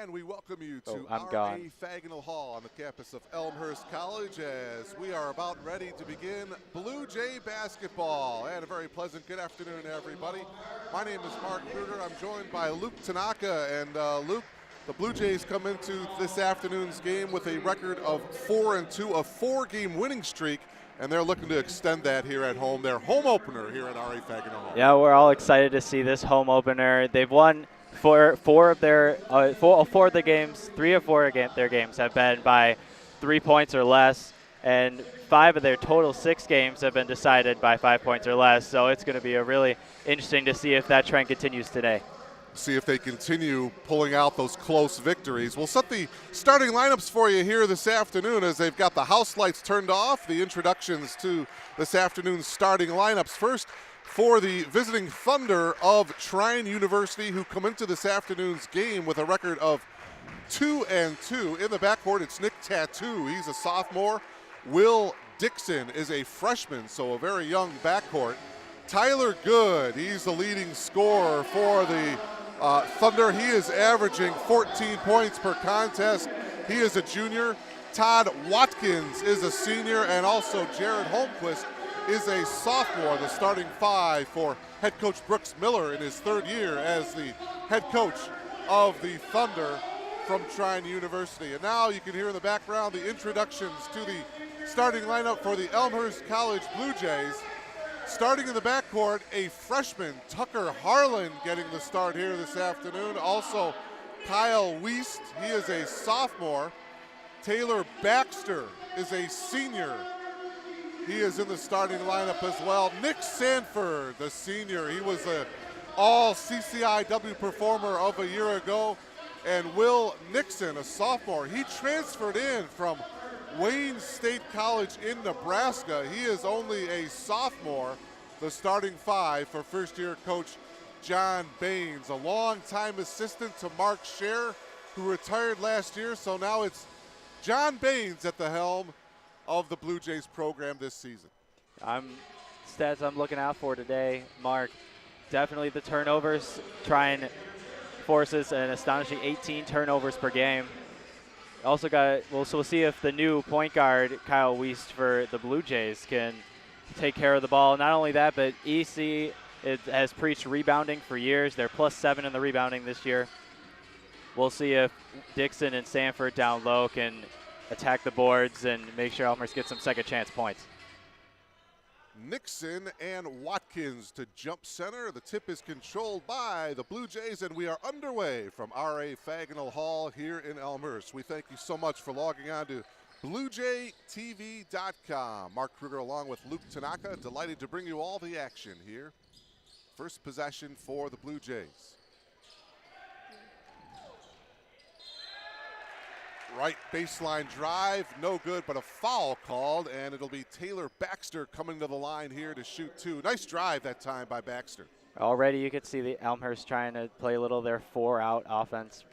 And we welcome you to I'm R.A. gone. Fagnall Hall on the campus of Elmhurst College as we are about ready to begin Blue Jay basketball. And a very pleasant good afternoon, everybody. My name is Mark Kruger. I'm joined by Luke Tanaka. And Luke, the Blue Jays come into this afternoon's game with a record of 4-2, a four-game winning streak, and they're looking to extend that here at home. Their home opener here at R.A. Fagnall Hall. Yeah, we're all excited to see this home opener. They've won four of the games. 3 of 4 their games have been by 3 points or less, and 5 of their total 6 games have been decided by 5 points or less. So it's going to be a really interesting to see if that trend continues today. See if they continue pulling out those close victories. We'll set the starting lineups for you here this afternoon as they've got the house lights turned off. The introductions to this afternoon's starting lineups. First, for the visiting Thunder of Trine University, who come into this afternoon's game with a record of 2-2. In the backcourt, it's Nick Tattoo. He's a sophomore. Will Dixon is a freshman, so a very young backcourt. Tyler Good, he's the leading scorer for the Thunder. He is averaging 14 points per contest. He is a junior. Todd Watkins is a senior, and also Jared Holmquist is a sophomore, the starting 5 for head coach Brooks Miller in his 3rd year as the head coach of the Thunder from Trine University. And now you can hear in the background the introductions to the starting lineup for the Elmhurst College Blue Jays. Starting in the backcourt, a freshman, Tucker Harlan, getting the start here this afternoon. Also, Kyle Wiest, he is a sophomore. Taylor Baxter is a senior. He is in the starting lineup as well. Nick Sanford, the senior, he was an all-CCIW performer of a year ago. And Will Nixon, a sophomore, he transferred in from Wayne State College in Nebraska. He is only a sophomore, the starting 5 for first-year coach John Baines, a longtime assistant to Mark Scher, who retired last year. So now it's John Baines at the helm of the Blue Jays program this season. Stats I'm looking out for today, Mark, definitely the turnovers. Trine forces an astonishing 18 turnovers per game. Also we'll see if the new point guard, Kyle Wiest, for the Blue Jays can take care of the ball. Not only that, but EC has preached rebounding for years. They're +7 in the rebounding this year. We'll see if Dixon and Sanford down low can attack the boards and make sure Elmhurst gets some second chance points. Nixon and Watkins to jump center. The tip is controlled by the Blue Jays, and we are underway from R.A. Fagnall Hall here in Elmhurst. We thank you so much for logging on to BlueJayTV.com. Mark Kruger along with Luke Tanaka, delighted to bring you all the action here. First possession for the Blue Jays. Right baseline drive, no good, but a foul called, and it'll be Taylor Baxter coming to the line here to shoot 2. Nice drive that time by Baxter. Already you could see the Elmhurst trying to play a little of their 4-out offense,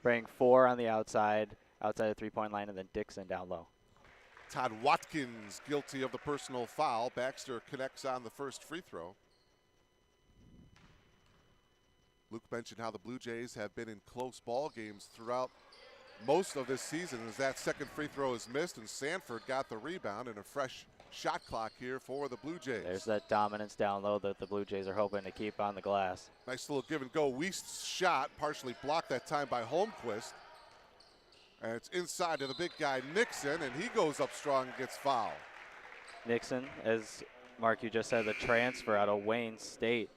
bring 4 on the outside the three-point line, and then Dixon down low. Todd Watkins guilty of the personal foul. Baxter connects on the first free throw. Luke mentioned how the Blue Jays have been in close ball games throughout most of this season as that second free throw is missed, and Sanford got the rebound and a fresh shot clock here for the Blue Jays. There's that dominance down low that the Blue Jays are hoping to keep on the glass. Nice little give and go. Wiest's shot partially blocked that time by Holmquist. And it's inside to the big guy Nixon, and he goes up strong and gets fouled. Nixon, as Mark, you just said, the transfer out of Wayne State.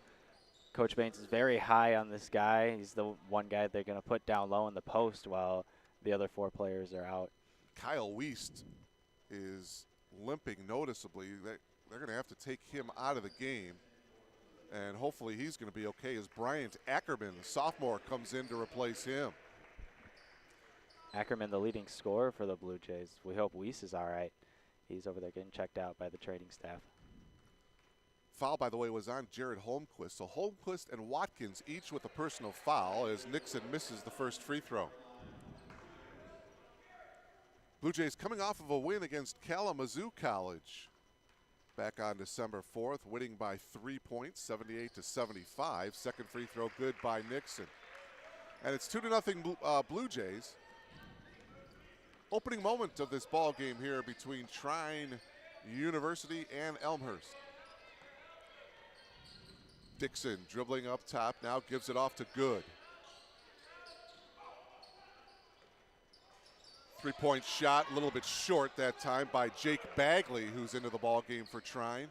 Coach Baines is very high on this guy. He's the one guy they're going to put down low in the post while the other 4 players are out. Kyle Wiest is limping noticeably. They're going to have to take him out of the game, and hopefully he's going to be okay as Bryant Ackerman, the sophomore, comes in to replace him. Ackerman, the leading scorer for the Blue Jays. We hope Wiest is all right. He's over there getting checked out by the training staff. Foul, by the way, was on Jared Holmquist. So Holmquist and Watkins each with a personal foul as Nixon misses the first free throw. Blue Jays coming off of a win against Kalamazoo College back on December 4th, winning by 3 points, 78-75. Second free throw good by Nixon. And it's 2-0 Blue Jays. Opening moment of this ball game here between Trine University and Elmhurst. Dixon dribbling up top, now gives it off to Good. 3-point shot, a little bit short that time by Jake Bagley, who's into the ball game for Trine.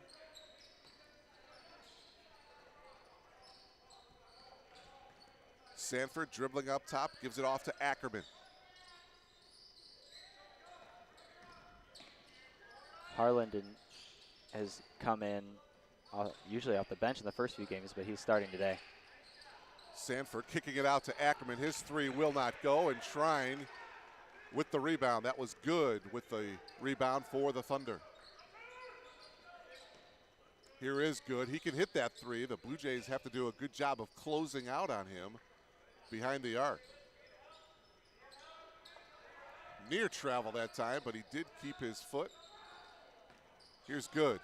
Sanford dribbling up top, gives it off to Ackerman. Harlan has come in usually off the bench in the first few games, but he's starting today. Sanford kicking it out to Ackerman. His three will not go, and Trine with the rebound. That was Good with the rebound for the Thunder. Here is Good. He can hit that three. The Blue Jays have to do a good job of closing out on him behind the arc. Near travel that time, but he did keep his foot. Here's Good.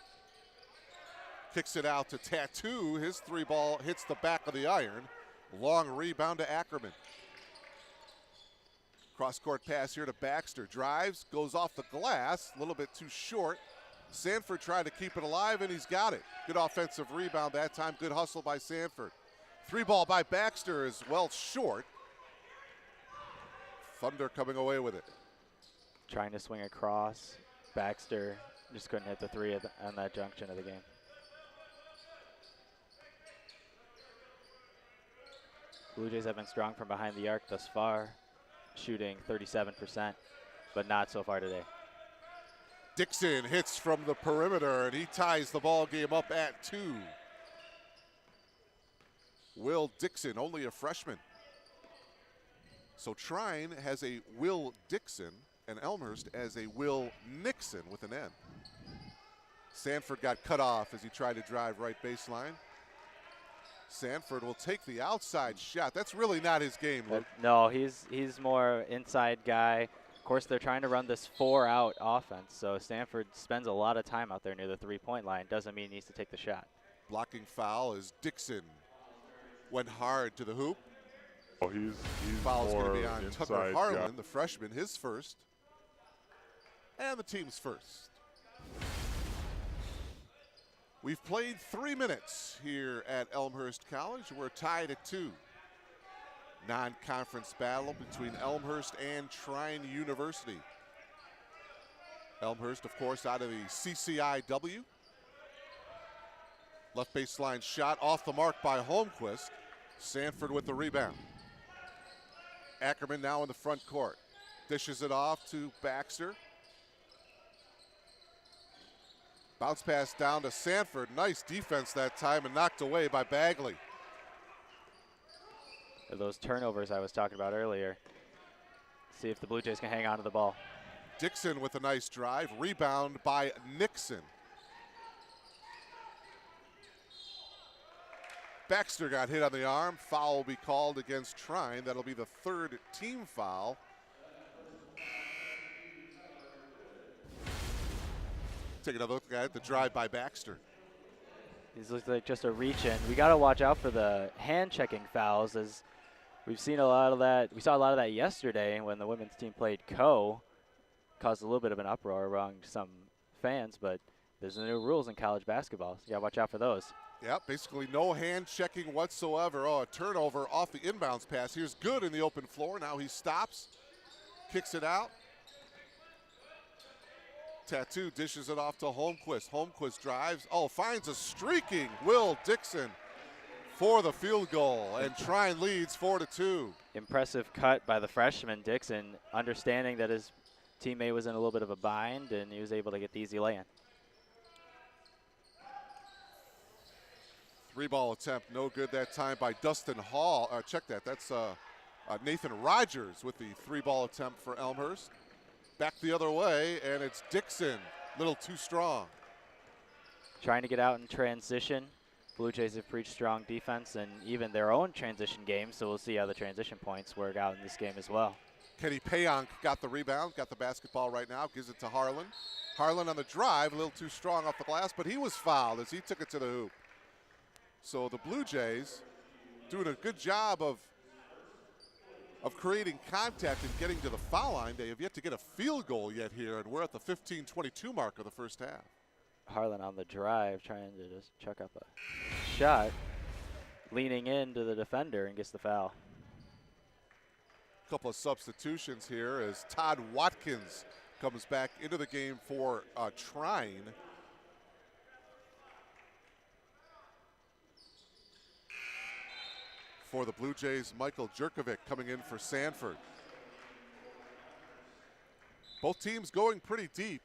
Kicks it out to Tattoo. His three ball hits the back of the iron. Long rebound to Ackerman. Cross-court pass here to Baxter. Drives, goes off the glass. A little bit too short. Sanford tried to keep it alive, and he's got it. Good offensive rebound that time. Good hustle by Sanford. Three ball by Baxter is well short. Thunder coming away with it. Trying to swing across. Baxter just couldn't hit the three on that junction of the game. Blue Jays have been strong from behind the arc thus far, shooting 37%, but not so far today. Dixon hits from the perimeter, and he ties the ball game up at 2. Will Dixon, only a freshman. So Trine has a Will Dixon, and Elmhurst as a Will Nixon with an N. Sanford got cut off as he tried to drive right baseline. Sanford will take the outside shot. That's really not his game, Luke. No, he's more inside guy. Of course, they're trying to run this 4-out offense, so Sanford spends a lot of time out there near the three-point line. Doesn't mean he needs to take the shot. Blocking foul as Dixon went hard to the hoop. Oh, he's Foul's going to be on inside Tucker Harlan, guy. the freshman, his first, and the team's first. We've played 3 minutes here at Elmhurst College. We're tied at 2. Non-conference battle between Elmhurst and Trine University. Elmhurst, of course, out of the CCIW. Left baseline shot off the mark by Holmquist. Sanford with the rebound. Ackerman now in the front court. Dishes it off to Baxter. Bounce pass down to Sanford. Nice defense that time and knocked away by Bagley. Those turnovers I was talking about earlier. See if the Blue Jays can hang on to the ball. Dixon with a nice drive. Rebound by Nixon. Baxter got hit on the arm. Foul will be called against Trine. That'll be the third team foul. Take another look at it. The drive by Baxter. These look like just a reach in. We got to watch out for the hand checking fouls, as we've seen a lot of that. We saw a lot of that yesterday when the women's team played Co. Caused a little bit of an uproar among some fans, but there's the new rules in college basketball, so you got to watch out for those. Yep, basically no hand checking whatsoever. Oh, a turnover off the inbounds pass. Here's Good in the open floor. Now he stops, kicks it out. Tattoo dishes it off to Holmquist. Holmquist drives. Oh, finds a streaking Will Dixon for the field goal, and Trine leads 4-2. Impressive cut by the freshman Dixon, understanding that his teammate was in a little bit of a bind, and he was able to get the easy lay-in. 3-ball attempt, no good that time by Dustin Hall. Check that. That's Nathan Rogers with the 3-ball attempt for Elmhurst. Back the other way, and it's Dixon. Little too strong. Trying to get out in transition. Blue Jays have preached strong defense and even their own transition game, so we'll see how the transition points work out in this game as well. Kenny Payonk got the rebound, got the basketball right now, gives it to Harlan. Harlan on the drive, a little too strong off the glass, but he was fouled as he took it to the hoop. So the Blue Jays doing a good job of of creating contact and getting to the foul line. They have yet to get a field goal yet here, and we're at the 15-22 mark of the first half. Harlan on the drive, trying to just chuck up a shot, leaning into the defender and gets the foul. A couple of substitutions here as Todd Watkins comes back into the game for Trine. For the Blue Jays, Michael Jerkovic coming in for Sanford. Both teams going pretty deep.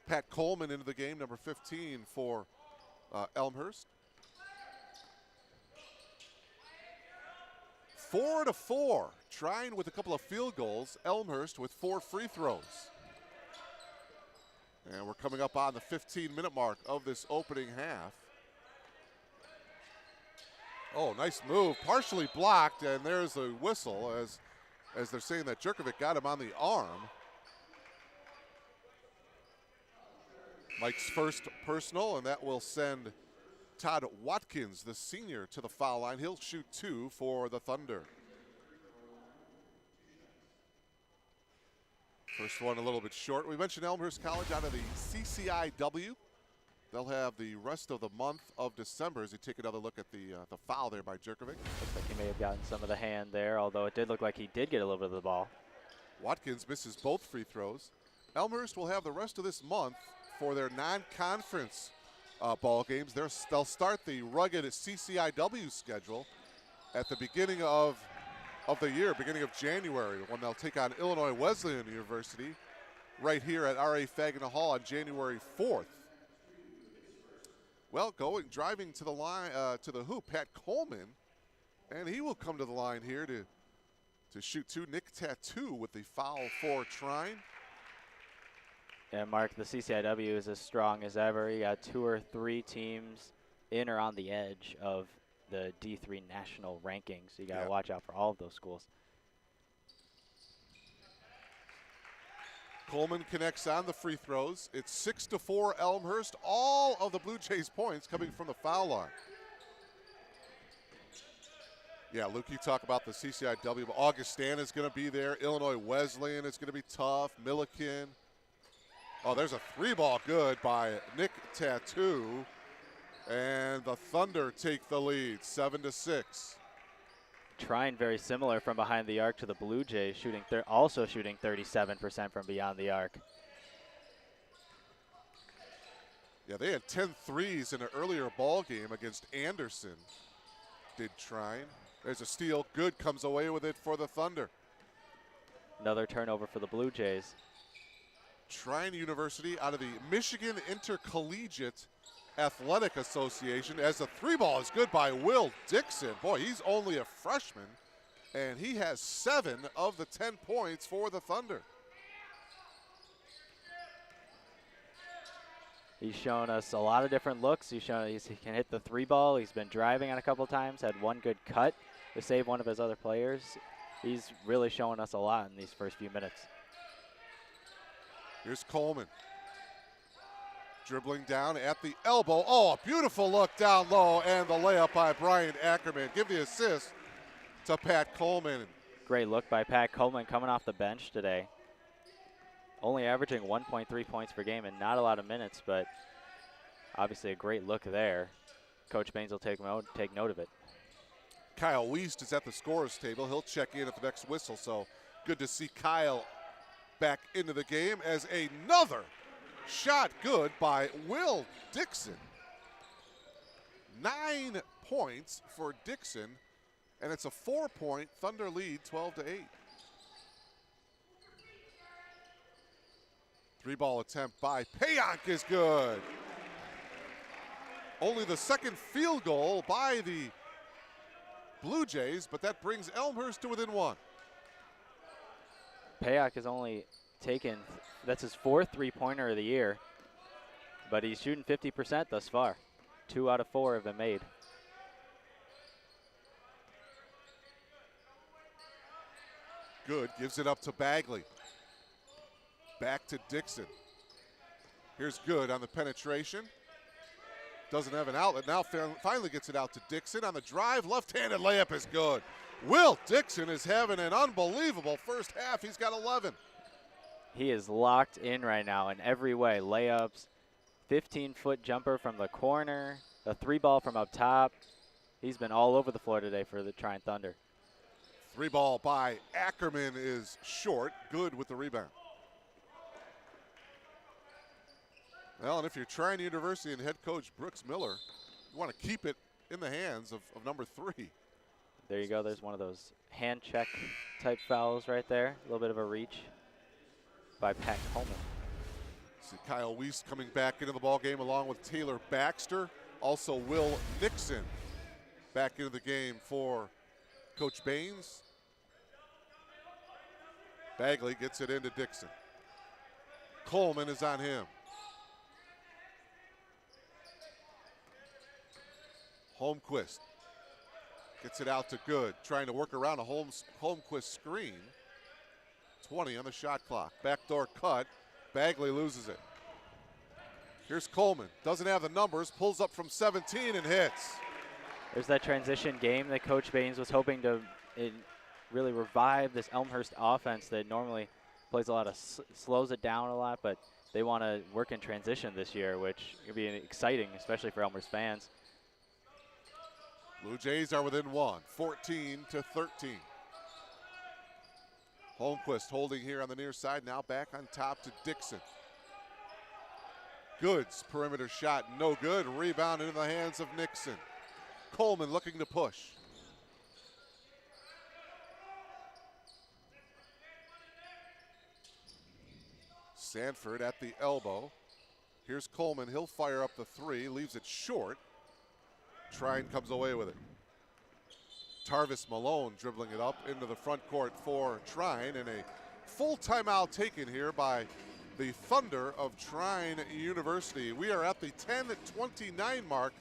Pat Coleman into the game, number 15 for Elmhurst. 4-4. Trine with a couple of field goals. Elmhurst with 4 free throws. And we're coming up on the 15-minute mark of this opening half. Oh, nice move. Partially blocked, and there's a whistle as they're saying that Jerkovic got him on the arm. Mike's first personal, and that will send Todd Watkins, the senior, to the foul line. He'll shoot 2 for the Thunder. First one a little bit short. We mentioned Elmhurst College out of the CCIW. They'll have the rest of the month of December as you take another look at the foul there by Jerkovic. Looks like he may have gotten some of the hand there, although it did look like he did get a little bit of the ball. Watkins misses both free throws. Elmhurst will have the rest of this month for their non-conference ball games. They'll start the rugged CCIW schedule at the beginning of the year, beginning of January, when they'll take on Illinois Wesleyan University right here at R.A. Fagina Hall on January 4th. Well, driving to the line, to the hoop, Pat Coleman, and he will come to the line here to shoot 2. Nick Tattoo with the foul for Trine. And Mark, the CCIW is as strong as ever. You got 2 or 3 teams in or on the edge of the D3 national rankings. So you got to watch out for all of those schools. Coleman connects on the free throws. It's 6-4 Elmhurst. All of the Blue Jays points coming from the foul line. Yeah, Luke, you talk about the CCIW, but Augustana is going to be there. Illinois Wesleyan is going to be tough. Milliken. Oh, there's a 3-ball good by Nick Tattoo. And the Thunder take the lead, 7-6. Trine very similar from behind the arc to the Blue Jays, also shooting 37% from beyond the arc. Yeah, they had 10 threes in an earlier ball game against Anderson, did Trine. There's a steal. Good comes away with it for the Thunder. Another turnover for the Blue Jays. Trine University out of the Michigan Intercollegiate Athletic Association, as the 3-ball is good by Will Dixon. Boy, he's only a freshman, and he has 7 of the 10 points for the Thunder. He's shown us a lot of different looks. He's shown he can hit the 3-ball. He's been driving on a couple times, had one good cut to save one of his other players. He's really showing us a lot in these first few minutes. Here's Coleman. Dribbling down at the elbow. Oh, a beautiful look down low, and the layup by Brian Ackerman. Give the assist to Pat Coleman. Great look by Pat Coleman coming off the bench today. Only averaging 1.3 points per game and not a lot of minutes, but obviously a great look there. Coach Baines will take note of it. Kyle Wiest is at the scorer's table. He'll check in at the next whistle, so good to see Kyle back into the game as another shot good by Will Dixon. 9 points for Dixon, and it's a 4-point Thunder lead, 12-8. 3-ball attempt by Payonk is good. Only the second field goal by the Blue Jays, but that brings Elmhurst to within 1. Payonk has only taken, that's his 4th 3-pointer of the year, but he's shooting 50% thus far. 2 out of 4 have been made. Good, gives it up to Bagley. Back to Dixon. Here's Good on the penetration. Doesn't have an outlet. Now finally gets it out to Dixon on the drive. Left-handed layup is good. Will Dixon is having an unbelievable first half. He's got 11. He is locked in right now in every way. Layups, 15-foot jumper from the corner, a 3-ball from up top. He's been all over the floor today for the Trine Thunder. 3-ball by Ackerman is short. Good with the rebound. Well, and if you're Trine University and head coach Brooks Miller, you want to keep it in the hands of number 3. There you go. There's one of those hand check type fouls right there. A little bit of a reach by Pat Coleman. See Kyle Weiss coming back into the ball game along with Taylor Baxter. Also Will Nixon back into the game for Coach Baines. Bagley gets it into Dixon. Coleman is on him. Holmquist gets it out to Good, trying to work around a Holmquist screen. 20 on the shot clock. Backdoor cut. Bagley loses it. Here's Coleman. Doesn't have the numbers. Pulls up from 17 and hits. There's that transition game that Coach Baines was hoping to really revive this Elmhurst offense that normally plays a lot of slows it down a lot, but they want to work in transition this year, which could be exciting, especially for Elmhurst fans. Blue Jays are within 1, 14-13. Holmquist holding here on the near side, now back on top to Dixon. Good's perimeter shot, no good. Rebound into the hands of Nixon. Coleman looking to push. Sanford at the elbow. Here's Coleman, he'll fire up the 3, leaves it short. Trine comes away with it. Tarvis Malone dribbling it up into the front court for Trine, and a full timeout taken here by the Thunder of Trine University. We are at the 10:29 mark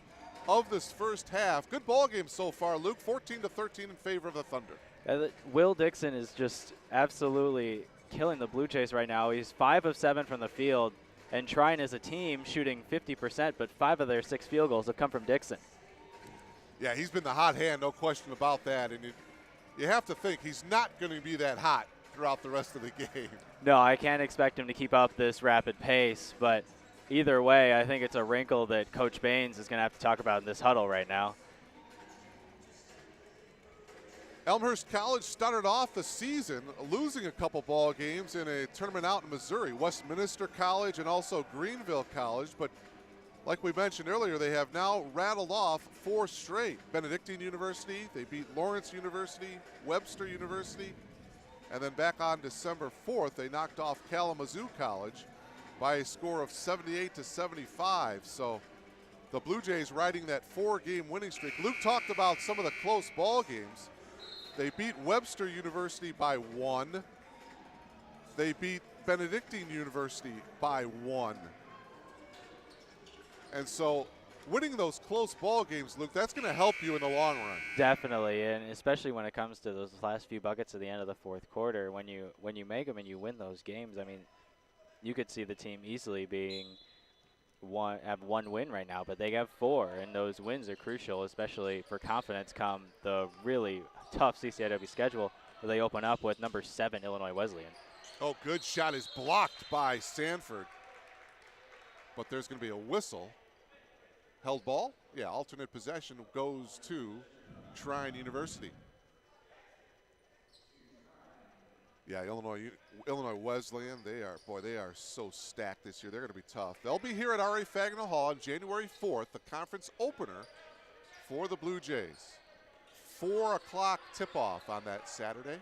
of this first half. Good ball game so far, Luke. 14-13 in favor of the Thunder. Will Dixon is just absolutely killing the Blue Jays right now. He's 5 of 7 from the field, and Trine as a team shooting 50%, but 5 of their 6 field goals have come from Dixon. Yeah, he's been the hot hand, no question about that. And you have to think he's not going to be that hot throughout the rest of the game. No, I can't expect him to keep up this rapid pace, but either way, I think it's a wrinkle that Coach Baines is going to have to talk about in this huddle right now. Elmhurst College started off the season losing a couple ball games in a tournament out in Missouri, Westminster College and also Greenville College, but like we mentioned earlier, they have now rattled off 4 straight. Benedictine University, they beat Lawrence University, Webster University, and then back on December 4th, they knocked off Kalamazoo College by a score of 78-75. So the Blue Jays riding that 4-game winning streak. Luke talked about some of the close ball games. They beat Webster University by 1. They beat Benedictine University by 1. And so winning those close ball games, Luke, that's going to help you in the long run. Definitely, and especially when it comes to those last few buckets at the end of the fourth quarter, when you make them and you win those games, I mean, you could see the team easily have 1 win right now, but they have 4, and those wins are crucial, especially for confidence come the really tough CCIW schedule where they open up with number 7 Illinois Wesleyan. Oh, good shot is blocked by Sanford, but there's going to be a whistle. Held ball? Yeah, alternate possession goes to Trine University. Yeah, Illinois Wesleyan, they are so stacked this year. They're going to be tough. They'll be here at R.A. Fagnall Hall on January 4th, the conference opener for the Blue Jays. 4 o'clock tip-off on that Saturday.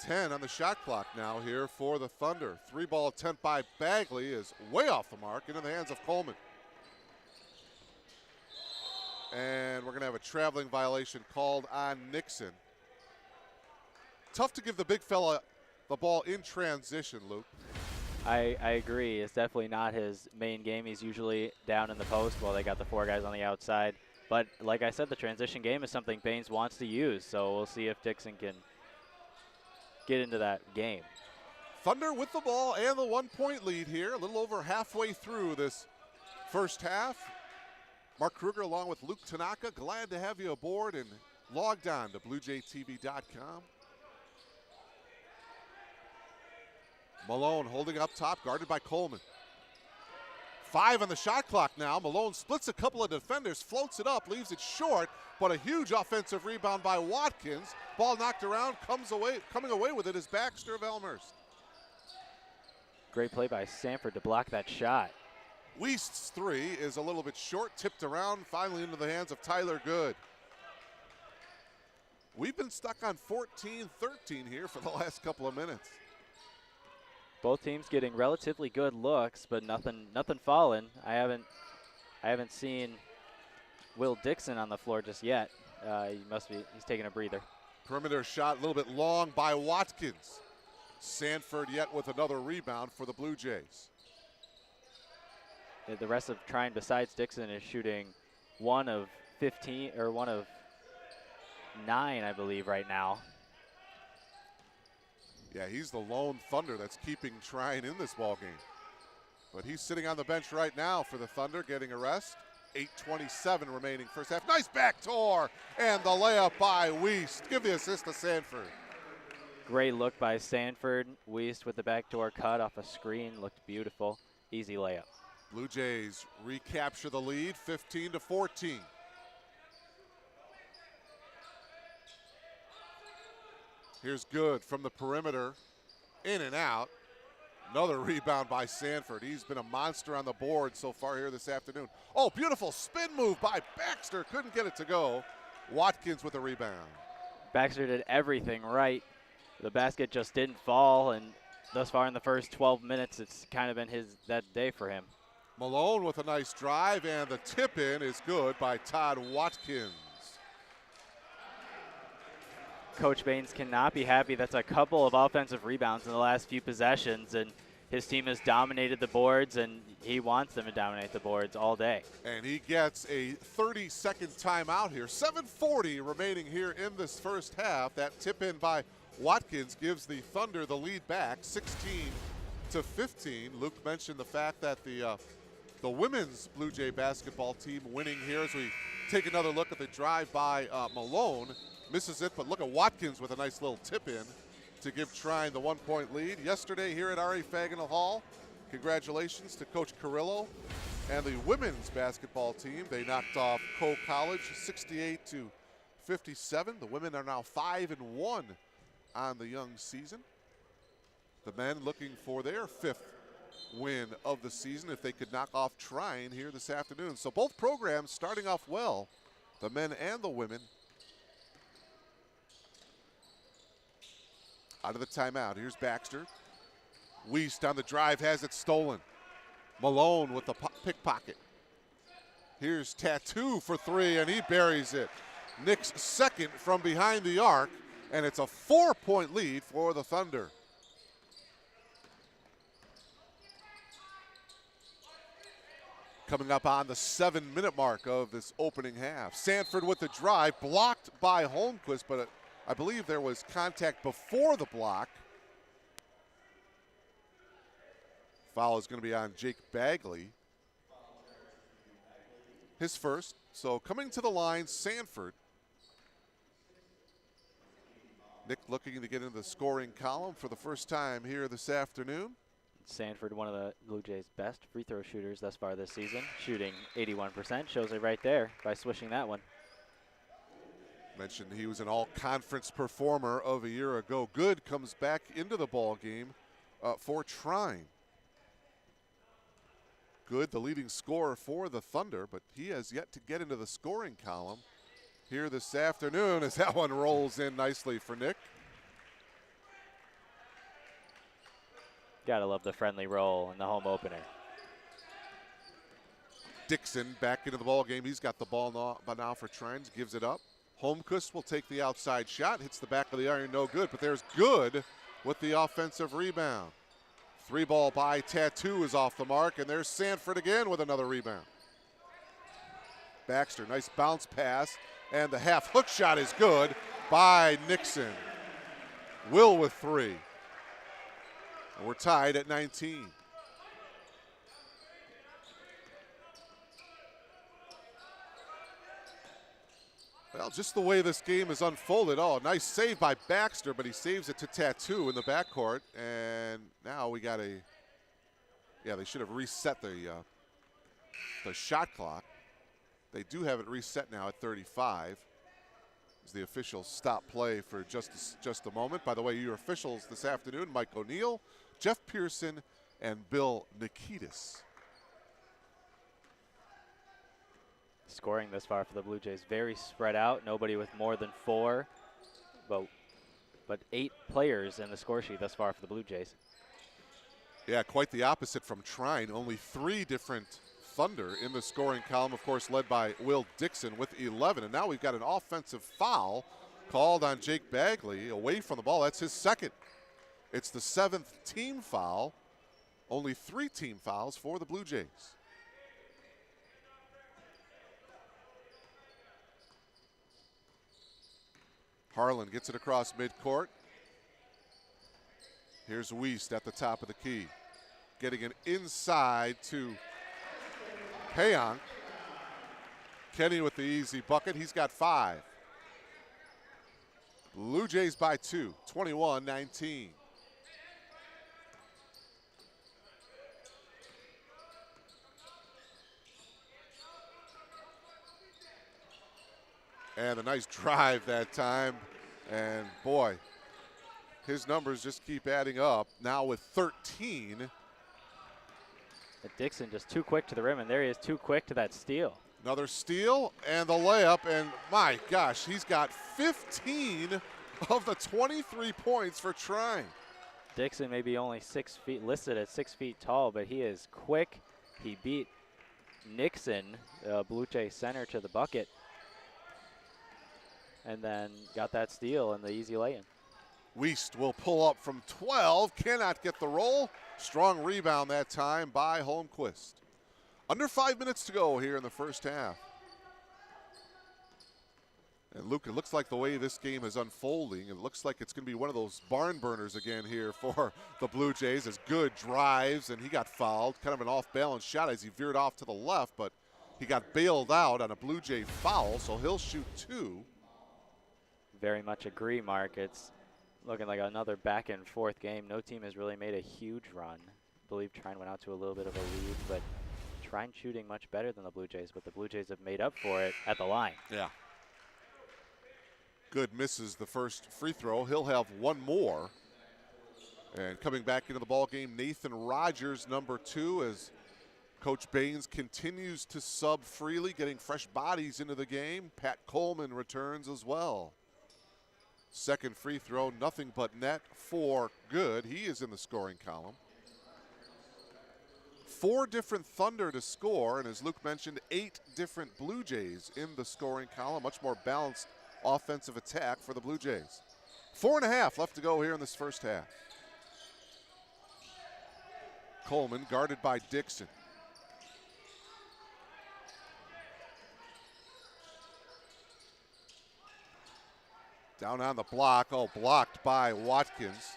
10 on the shot clock now here for the Thunder. 3-ball attempt by Bagley is way off the mark into the hands of Coleman. And we're going to have a traveling violation called on Nixon. Tough to give the big fella the ball in transition, Luke. I agree. It's definitely not his main game. He's usually down in the post while they got the 4 guys on the outside. But like I said, the transition game is something Baines wants to use, so we'll see if Dixon can get into that game. Thunder with the ball and the 1-point lead here, a little over halfway through this first half. Mark Kruger along with Luke Tanaka. Glad to have you aboard and logged on to BlueJayTV.com. Malone holding up top, guarded by Coleman. 5 on the shot clock now. Malone splits a couple of defenders, floats it up, leaves it short, but a huge offensive rebound by Watkins. Ball knocked around, coming away with it is Baxter of Elmhurst. Great play by Sanford to block that shot. Weist's three is a little bit short, tipped around, finally into the hands of Tyler Good. We've been stuck on 14-13 here for the last couple of minutes. Both teams getting relatively good looks, but nothing falling. I haven't seen Will Dixon on the floor just yet. He's taking a breather. Perimeter shot a little bit long by Watkins. Sanford yet with another rebound for the Blue Jays. The rest of Trine besides Dixon is shooting 1 of 15 or 1 of 9, I believe, right now. Yeah, he's the lone Thunder that's keeping Trine in this ball game. But he's sitting on the bench right now for the Thunder, getting a rest. 8:27 remaining first half. Nice backdoor, and the layup by Weist. Give the assist to Sanford. Great look by Sanford. Weist with the backdoor cut off a screen. Looked beautiful. Easy layup. Blue Jays recapture the lead, 15-14. Here's Good from the perimeter, in and out. Another rebound by Sanford. He's been a monster on the board so far here this afternoon. Oh, beautiful spin move by Baxter. Couldn't get it to go. Watkins with a rebound. Baxter did everything right. The basket just didn't fall, and thus far in the first 12 minutes, it's kind of been that day for him. Malone with a nice drive, and the tip-in is good by Todd Watkins. Coach Baines cannot be happy. That's a couple of offensive rebounds in the last few possessions, and his team has dominated the boards, and he wants them to dominate the boards all day. And he gets a 30-second timeout here. 7:40 remaining here in this first half. That tip-in by Watkins gives the Thunder the lead back, 16-15. Luke mentioned the fact that the women's Blue Jay basketball team winning here as we take another look at the drive by Malone. Misses it, but look at Watkins with a nice little tip-in to give Trine the 1-point lead. Yesterday here at R.A. Faginal Hall, congratulations to Coach Carrillo and the women's basketball team. They knocked off Coe College 68-57. The women are now 5-1 on the young season. The men looking for their 5th win of the season if they could knock off Trine here this afternoon. So both programs starting off well, the men and the women. Out of the timeout, here's Baxter. Weist on the drive has it stolen. Malone with the pickpocket. Here's Tattoo for 3, and he buries it. Nick's second from behind the arc, and it's a 4-point lead for the Thunder. Coming up on the 7-minute mark of this opening half. Sanford with the drive, blocked by Holmquist, but I believe there was contact before the block. Foul is going to be on Jake Bagley. His first. So coming to the line, Sanford. Nick looking to get into the scoring column for the first time here this afternoon. Sanford, one of the Blue Jays' best free throw shooters thus far this season, shooting 81%. Shows it right there by swishing that one. Mentioned he was an all-conference performer of a year ago. Good comes back into the ball game for Trine. Good, the leading scorer for the Thunder, but he has yet to get into the scoring column here this afternoon as that one rolls in nicely for Nick. Gotta love the friendly roll in the home opener. Dixon back into the ball game. He's got the ball now for Trine, gives it up. Holmquist will take the outside shot, hits the back of the iron, no good, but there's Good with the offensive rebound. 3-ball by Tattoo is off the mark, and there's Sanford again with another rebound. Baxter, nice bounce pass, and the half hook shot is good by Nixon. Will with 3. And we're tied at 19. Well, just the way this game is unfolded. Oh, nice save by Baxter, but he saves it to Tattoo in the backcourt. And now we got a, yeah, they should have reset the shot clock. They do have it reset now at 35. As the officials stop play for just a moment. By the way, your officials this afternoon, Mike O'Neill, Jeff Pearson, and Bill Nikitas. Scoring this far for the Blue Jays, very spread out. Nobody with more than 4, but 8 players in the score sheet thus far for the Blue Jays. Yeah, quite the opposite from Trine. Only 3 different Thunder in the scoring column, of course, led by Will Dixon with 11. And now we've got an offensive foul called on Jake Bagley away from the ball. That's his second. It's the 7th team foul. Only 3 team fouls for the Blue Jays. Harlan gets it across midcourt. Here's Wiest at the top of the key. Getting it inside to Payonk. Kenny with the easy bucket. He's got 5. Blue Jays by 2, 21-19. And a nice drive that time. And boy, his numbers just keep adding up. Now with 13. Dixon just too quick to the rim, and there he is, too quick to that steal. Another steal and the layup, and my gosh, he's got 15 of the 23 points for Trine. Dixon may be only 6 feet, listed at 6 feet tall, but he is quick. He beat Nixon, Blue Jay center, to the bucket, and then got that steal and the easy lay-in. Wiest will pull up from 12, cannot get the roll. Strong rebound that time by Holmquist. Under 5 minutes to go here in the first half. And Luke, it looks like the way this game is unfolding, it looks like it's going to be one of those barn burners again here for the Blue Jays. As Good drives, and he got fouled. Kind of an off-balance shot as he veered off to the left, but he got bailed out on a Blue Jay foul, so he'll shoot 2. Very much agree, Mark. It's looking like another back and forth game. No team has really made a huge run. I believe Trine went out to a little bit of a lead, but Trine shooting much better than the Blue Jays, but the Blue Jays have made up for it at the line. Yeah. Good misses the first free throw. He'll have one more. And coming back into the ball game, Nathan Rogers, number 2, as Coach Baines continues to sub freely, getting fresh bodies into the game. Pat Coleman returns as well. Second free throw, nothing but net for Good. He is in the scoring column. 4 different Thunder to score, and as Luke mentioned, 8 different Blue Jays in the scoring column. Much more balanced offensive attack for the Blue Jays. 4.5 left to go here in this first half. Coleman guarded by Dixon. Down on the block, blocked by Watkins.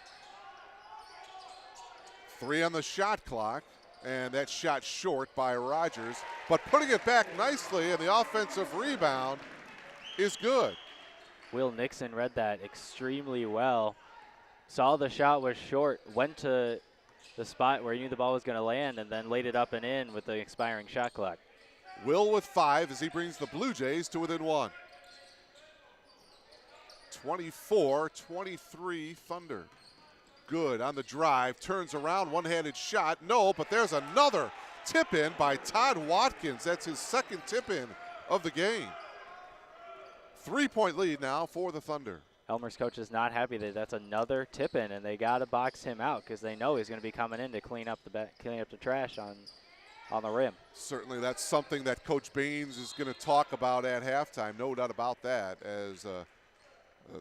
3 on the shot clock, and that shot short by Rogers. But putting it back nicely, and the offensive rebound is Good. Will Nixon read that extremely well. Saw the shot was short, went to the spot where he knew the ball was going to land, and then laid it up and in with the expiring shot clock. Will with 5 as he brings the Blue Jays to within 1. 24-23 Thunder. Good on the drive, turns around, one-handed shot. No, but there's another tip-in by Todd Watkins. That's his second tip-in of the game. 3-point lead now for the Thunder. Elmhurst coach is not happy that that's another tip-in, and they got to box him out because they know he's going to be coming in to clean up the trash on the rim. Certainly that's something that Coach Baines is going to talk about at halftime, no doubt about that, as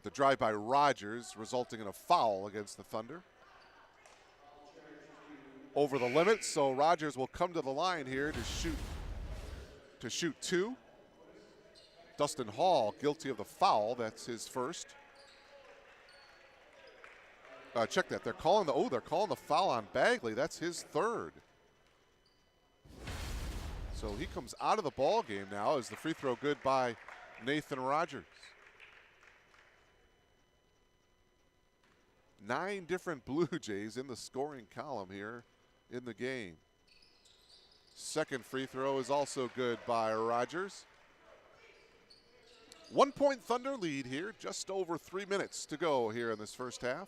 the drive by Rogers resulting in a foul against the Thunder. Over the limit, so Rogers will come to the line here to shoot 2. Dustin Hall guilty of the foul. That's his first. Check that. They're calling the foul on Bagley. That's his third. So he comes out of the ball game now as the free throw good by Nathan Rogers. 9 different Blue Jays in the scoring column here in the game. Second free throw is also good by Rogers. 1 point Thunder lead here, just over 3 minutes to go here in this first half.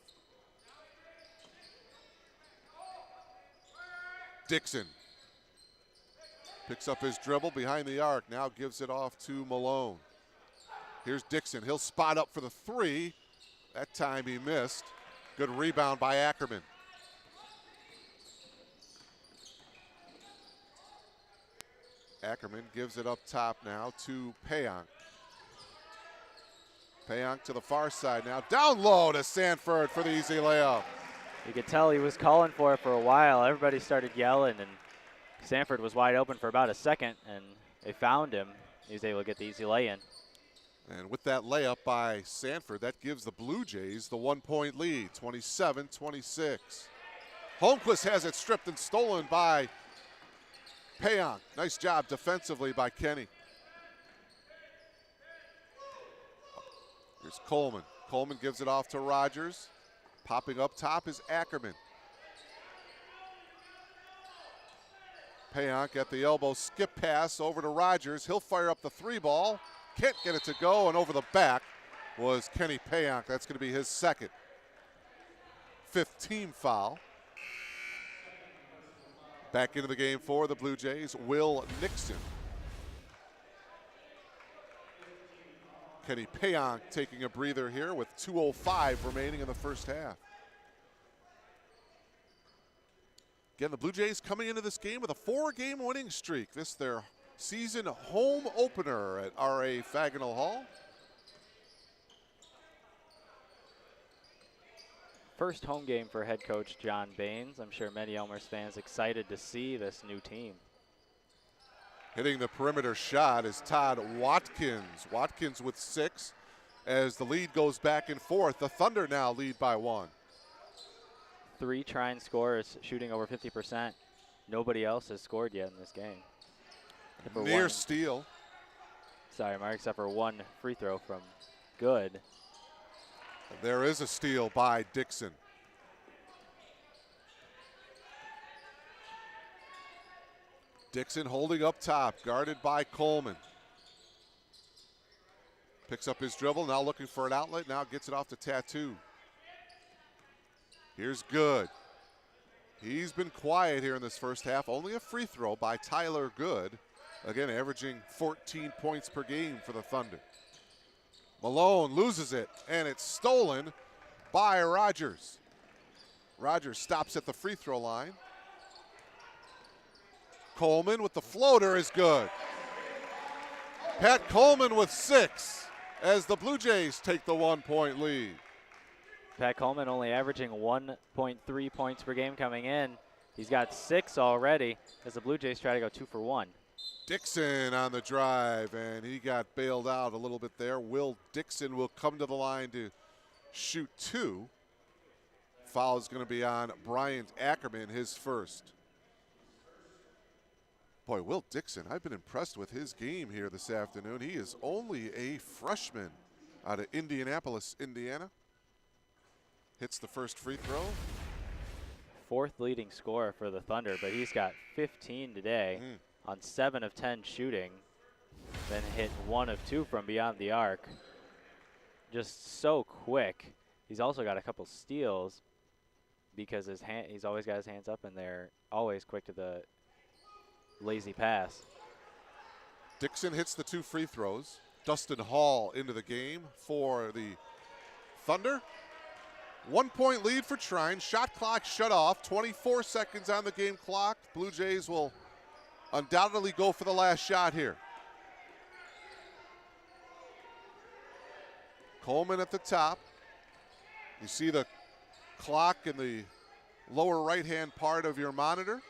Dixon picks up his dribble behind the arc, now gives it off to Malone. Here's Dixon, he'll spot up for the 3. That time he missed. Good rebound by Ackerman. Ackerman gives it up top now to Payonk. Payonk to the far side now. Down low to Sanford for the easy layup. You could tell he was calling for it for a while. Everybody started yelling, and Sanford was wide open for about a second, and they found him. He was able to get the easy lay-in. And with that layup by Sanford, that gives the Blue Jays the 1 point lead, 27-26. Holmquist has it stripped and stolen by Payonk. Nice job defensively by Kenny. Here's Coleman. Coleman gives it off to Rogers. Popping up top is Ackerman. Payonk at the elbow, skip pass over to Rogers. He'll fire up the 3 ball. Can't get it to go, and over the back was Kenny Payonk. That's going to be his second. 5th team foul. Back into the game for the Blue Jays, Will Nixon. Kenny Payonk taking a breather here with 2:05 remaining in the first half. Again, the Blue Jays coming into this game with a 4-game winning streak. This their season home opener at R.A. Faginal Hall. First home game for head coach John Baines. I'm sure many Elmhurst fans excited to see this new team. Hitting the perimeter shot is Todd Watkins. Watkins with 6 as the lead goes back and forth. The Thunder now lead by 1. 3 Trine scorers shooting over 50%. Nobody else has scored yet in this game. Near steal. Sorry, Mark, except for 1 free throw from Good. There is a steal by Dixon. Dixon holding up top, guarded by Coleman. Picks up his dribble, now looking for an outlet, now gets it off to Tattoo. Here's Good. He's been quiet here in this first half. Only a free throw by Tyler Good. Again, averaging 14 points per game for the Thunder. Malone loses it, and it's stolen by Rogers. Rogers stops at the free throw line. Coleman with the floater is good. Pat Coleman with 6 as the Blue Jays take the 1 point lead. Pat Coleman only averaging 1.3 points per game coming in. He's got 6 already as the Blue Jays try to go 2 for 1. Dixon on the drive, and he got bailed out a little bit there. Will Dixon will come to the line to shoot 2. Foul is going to be on Bryant Ackerman, his first. Boy, Will Dixon, I've been impressed with his game here this afternoon. He is only a freshman out of Indianapolis, Indiana. Hits the first free throw. 4th leading scorer for the Thunder, but he's got 15 today on 7 of 10 shooting. Then hit 1 of 2 from beyond the arc. Just so quick. He's also got a couple steals because he's always got his hands up in there, always quick to the lazy pass. Dixon hits the 2 free throws. Dustin Hall into the game for the Thunder. 1 point lead for Trine. Shot clock shut off. 24 seconds on the game clock. Blue Jays will undoubtedly go for the last shot here. Coleman at the top. You see the clock in the lower right-hand part of your monitor.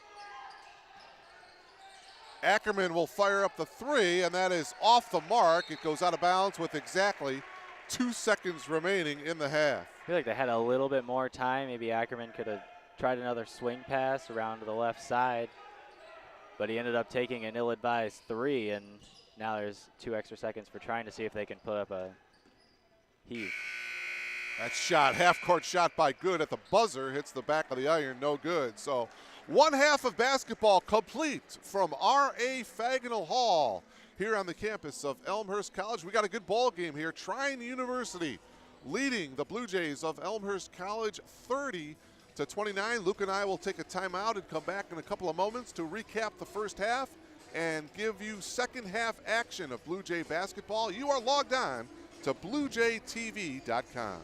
Ackerman will fire up the 3, and that is off the mark. It goes out of bounds with exactly 2 seconds remaining in the half. I feel like they had a little bit more time. Maybe Ackerman could have tried another swing pass around to the left side, but he ended up taking an ill-advised 3, and Now there's 2 extra seconds for Trine to see if they can put up a heave. That shot, half-court shot by Good at the buzzer, hits the back of the iron, no good. So one half of basketball complete from R.A. Fagnall Hall here on the campus of Elmhurst College. We got a good ball game here. Trine University leading the Blue Jays of Elmhurst College 30-29. Luke and I will take a timeout and come back in a couple of moments to recap the first half and give you second half action of Blue Jay basketball. You are logged on to BlueJayTV.com.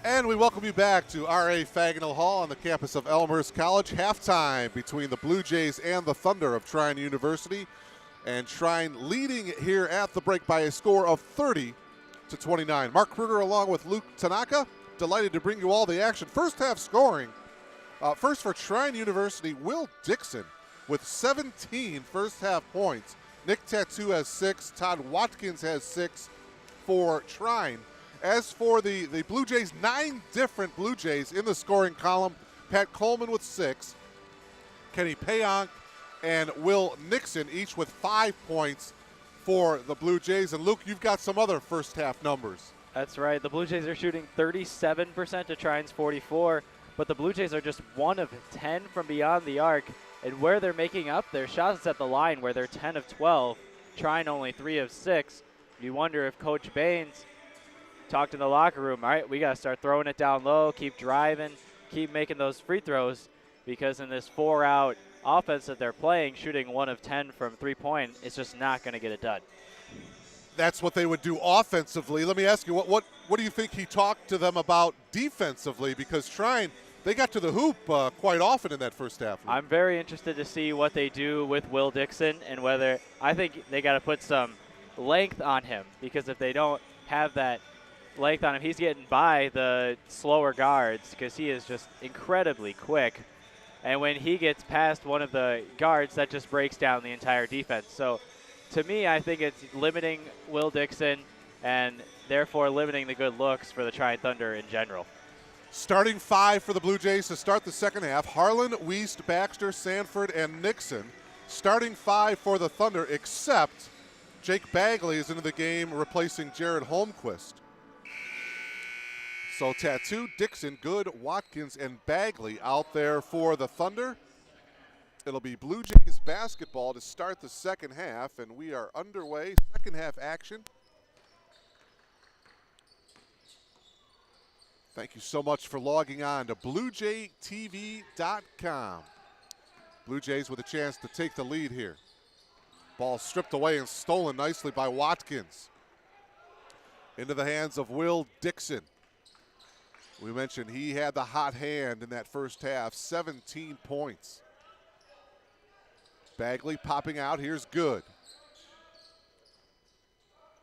And we welcome you back to R.A. Fagnall Hall on the campus of Elmhurst College. Halftime between the Blue Jays and the Thunder of Trine University. And Trine leading here at the break by a score of 30-29. Mark Kruger along with Luke Tanaka. Delighted to bring you all the action. First half scoring. First for Trine University, Will Dixon with 17 first half points. Nick Tattoo has 6. Todd Watkins has 6 for Trine. As for the Blue Jays, 9 different Blue Jays in the scoring column. Pat Coleman with 6. Kenny Payonk and Will Nixon each with 5 points for the Blue Jays. And Luke, you've got some other first half numbers. That's right. The Blue Jays are shooting 37% to Trine's 44, but the Blue Jays are just 1 of 10 from beyond the arc. And where they're making up their shots at the line, where they're 10 of 12, Trine only 3 of 6. You wonder if Coach Baines talked in the locker room, all right, we got to start throwing it down low, keep driving, keep making those free throws, because in this 4-out offense that they're playing, shooting 1 of 10 from 3-point, it's just not going to get it done. That's what they would do offensively. Let me ask you, what do you think he talked to them about defensively? Because Trine, they got to the hoop quite often in that first half. I'm very interested to see what they do with Will Dixon, and whether, I think they got to put some length on him, because if they don't have that length on him, he's getting by the slower guards, because he is just incredibly quick. And when he gets past one of the guards, that just breaks down the entire defense. So to me, I think it's limiting Will Dixon and therefore limiting the good looks for the Trine Thunder in general. Starting 5 for the Blue Jays to start the second half: Harlan, Wiest, Baxter, Sanford, and Nixon. Starting 5 for the Thunder, except Jake Bagley is into the game replacing Jared Holmquist. So Tattoo, Dixon, Good, Watkins, and Bagley out there for the Thunder. It'll be Blue Jays basketball to start the second half, and we are underway. Second half action. Thank you so much for logging on to BlueJayTV.com. Blue Jays with a chance to take the lead here. Ball stripped away and stolen nicely by Watkins. Into the hands of Will Dixon. We mentioned he had the hot hand in that first half, 17 points. Bagley popping out, here's Good.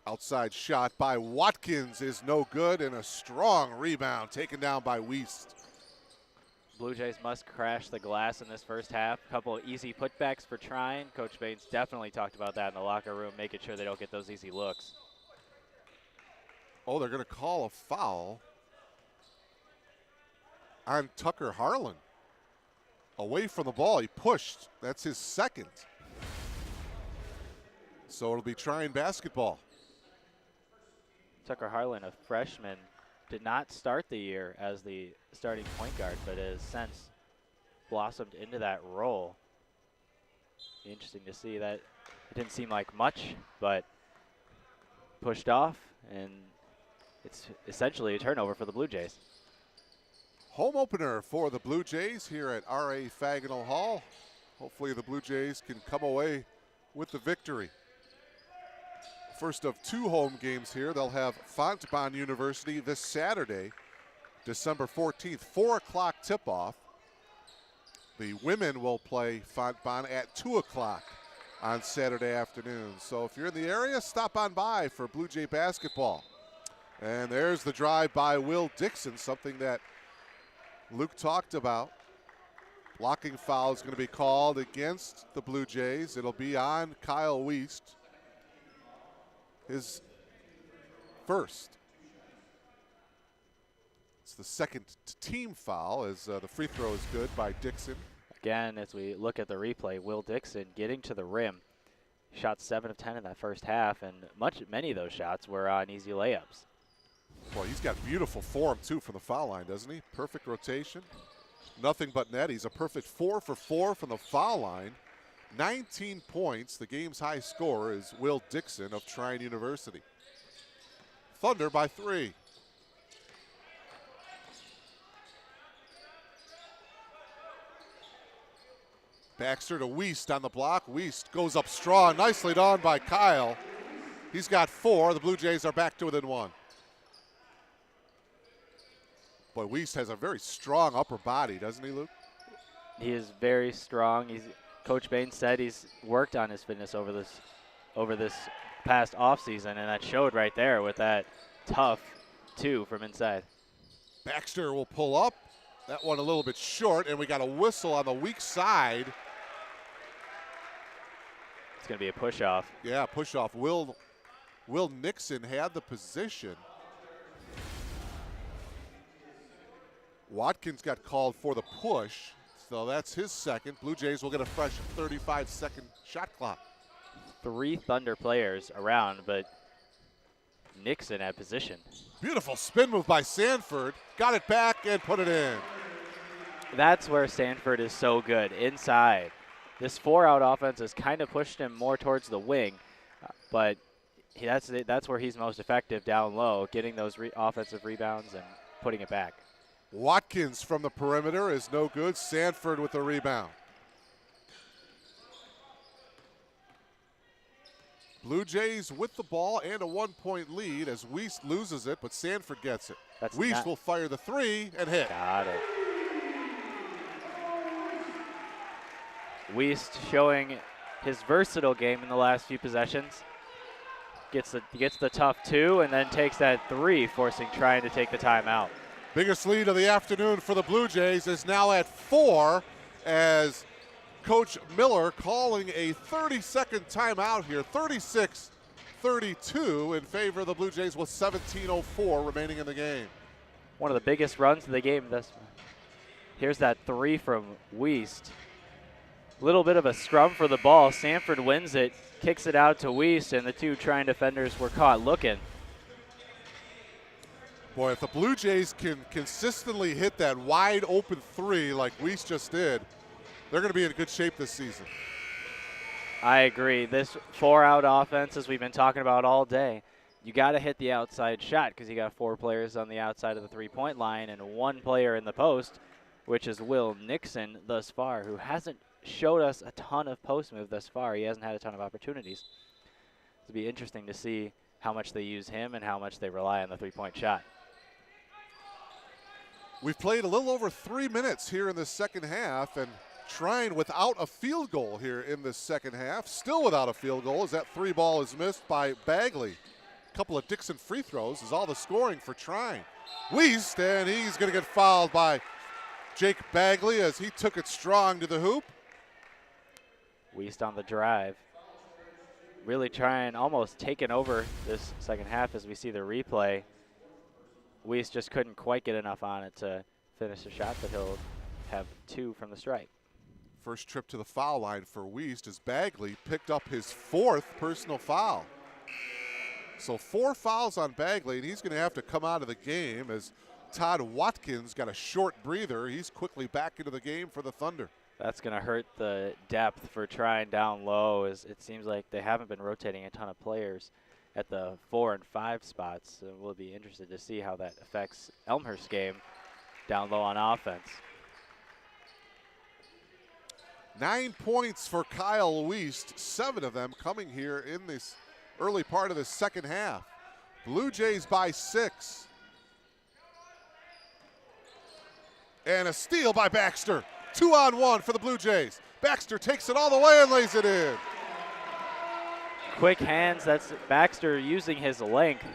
Outside shot by Watkins is no good, and a strong rebound taken down by Wiest. Blue Jays must crash the glass in this first half. A couple of easy putbacks for Trine. Coach Baines definitely talked about that in the locker room, making sure they don't get those easy looks. Oh, they're going to call a foul on Tucker Harlan. Away from the ball, he pushed. That's his second. So it'll be Trine basketball. Tucker Harlan, a freshman, did not start the year as the starting point guard, but has since blossomed into that role. Interesting to see that. It didn't seem like much, but pushed off, and it's essentially a turnover for the Blue Jays. Home opener for the Blue Jays here at R.A. Fagnall Hall. Hopefully the Blue Jays can come away with the victory. First of 2 home games here. They'll have Fontbonne University this Saturday, December 14th, 4 o'clock tip-off. The women will play Fontbonne at 2 o'clock on Saturday afternoon. So if you're in the area, stop on by for Blue Jay basketball. And there's the drive by Will Dixon, something that Luke talked about. Blocking foul is going to be called against the Blue Jays. It'll be on Kyle Wiest, his first. It's the second team foul, as the free throw is good by Dixon. Again, as we look at the replay, Will Dixon getting to the rim. Shot 7 of 10 in that first half, and many of those shots were on easy layups. Boy, he's got beautiful form, too, from the foul line, doesn't he? Perfect rotation. Nothing but net. He's a perfect 4 for 4 from the foul line. 19 points. The game's high scorer is Will Dixon of Trine University. Thunder by 3. Baxter to Wiest on the block. Wiest goes up strong. Nicely done by Kyle. He's got 4. The Blue Jays are back to within 1. Boy, Weiss has a very strong upper body, doesn't he, Luke? He is very strong. Coach Bain said he's worked on his fitness over this past offseason, and that showed right there with that tough 2 from inside. Baxter will pull up. That one a little bit short, and we got a whistle on the weak side. It's going to be a push-off. Yeah, push-off. Will Nixon had the position. Watkins got called for the push, so that's his second. Blue Jays will get a fresh 35-second shot clock. 3 Thunder players around, but Nixon at position. Beautiful spin move by Sanford. Got it back and put it in. That's where Sanford is so good, inside. This 4-out offense has kind of pushed him more towards the wing, but that's where he's most effective down low, getting those offensive rebounds and putting it back. Watkins from the perimeter is no good. Sanford with the rebound. Blue Jays with the ball and a 1-point lead as Weiss loses it, but Sanford gets it. Weiss will fire the 3 and hit. Got it. Weiss showing his versatile game in the last few possessions. Gets the tough 2 and then takes that 3, forcing Trine to take the timeout. Biggest lead of the afternoon for the Blue Jays is now at 4 as Coach Miller calling a 30-second timeout here, 36-32 in favor of the Blue Jays with 17:04 remaining in the game. One of the biggest runs of the game. Here's that 3 from Weiss. Little bit of a scrum for the ball. Sanford wins it, kicks it out to Weiss, and the 2 Trine defenders were caught looking. Boy, if the Blue Jays can consistently hit that wide open 3 like Weiss just did, they're going to be in good shape this season. I agree. This 4-out offense, as we've been talking about all day, you got to hit the outside shot because you got 4 players on the outside of the 3-point line and 1 player in the post, which is Will Nixon thus far, who hasn't showed us a ton of post move thus far. He hasn't had a ton of opportunities. It'll be interesting to see how much they use him and how much they rely on the 3-point shot. We've played a little over 3 minutes here in the second half, and Trine without a field goal here in the second half. Still without a field goal as that 3 ball is missed by Bagley. A couple of Dixon free throws is all the scoring for Trine. Weiss, and he's going to get fouled by Jake Bagley as he took it strong to the hoop. Weiss on the drive. Really trying, almost taking over this second half as we see the replay. Weiss just couldn't quite get enough on it to finish the shot, but he'll have 2 from the stripe. First trip to the foul line for Weiss as Bagley picked up his 4th personal foul. So 4 fouls on Bagley, and he's going to have to come out of the game as Todd Watkins got a short breather. He's quickly back into the game for the Thunder. That's going to hurt the depth for Trine down low, as it seems like they haven't been rotating a ton of players at the 4 and 5 spots. So we'll be interested to see how that affects Elmhurst's game down low on offense. 9 points for Kyle Weiss, 7 of them coming here in this early part of the second half. Blue Jays by 6. And a steal by Baxter. 2-on-1 for the Blue Jays. Baxter takes it all the way and lays it in. Quick hands, that's Baxter using his length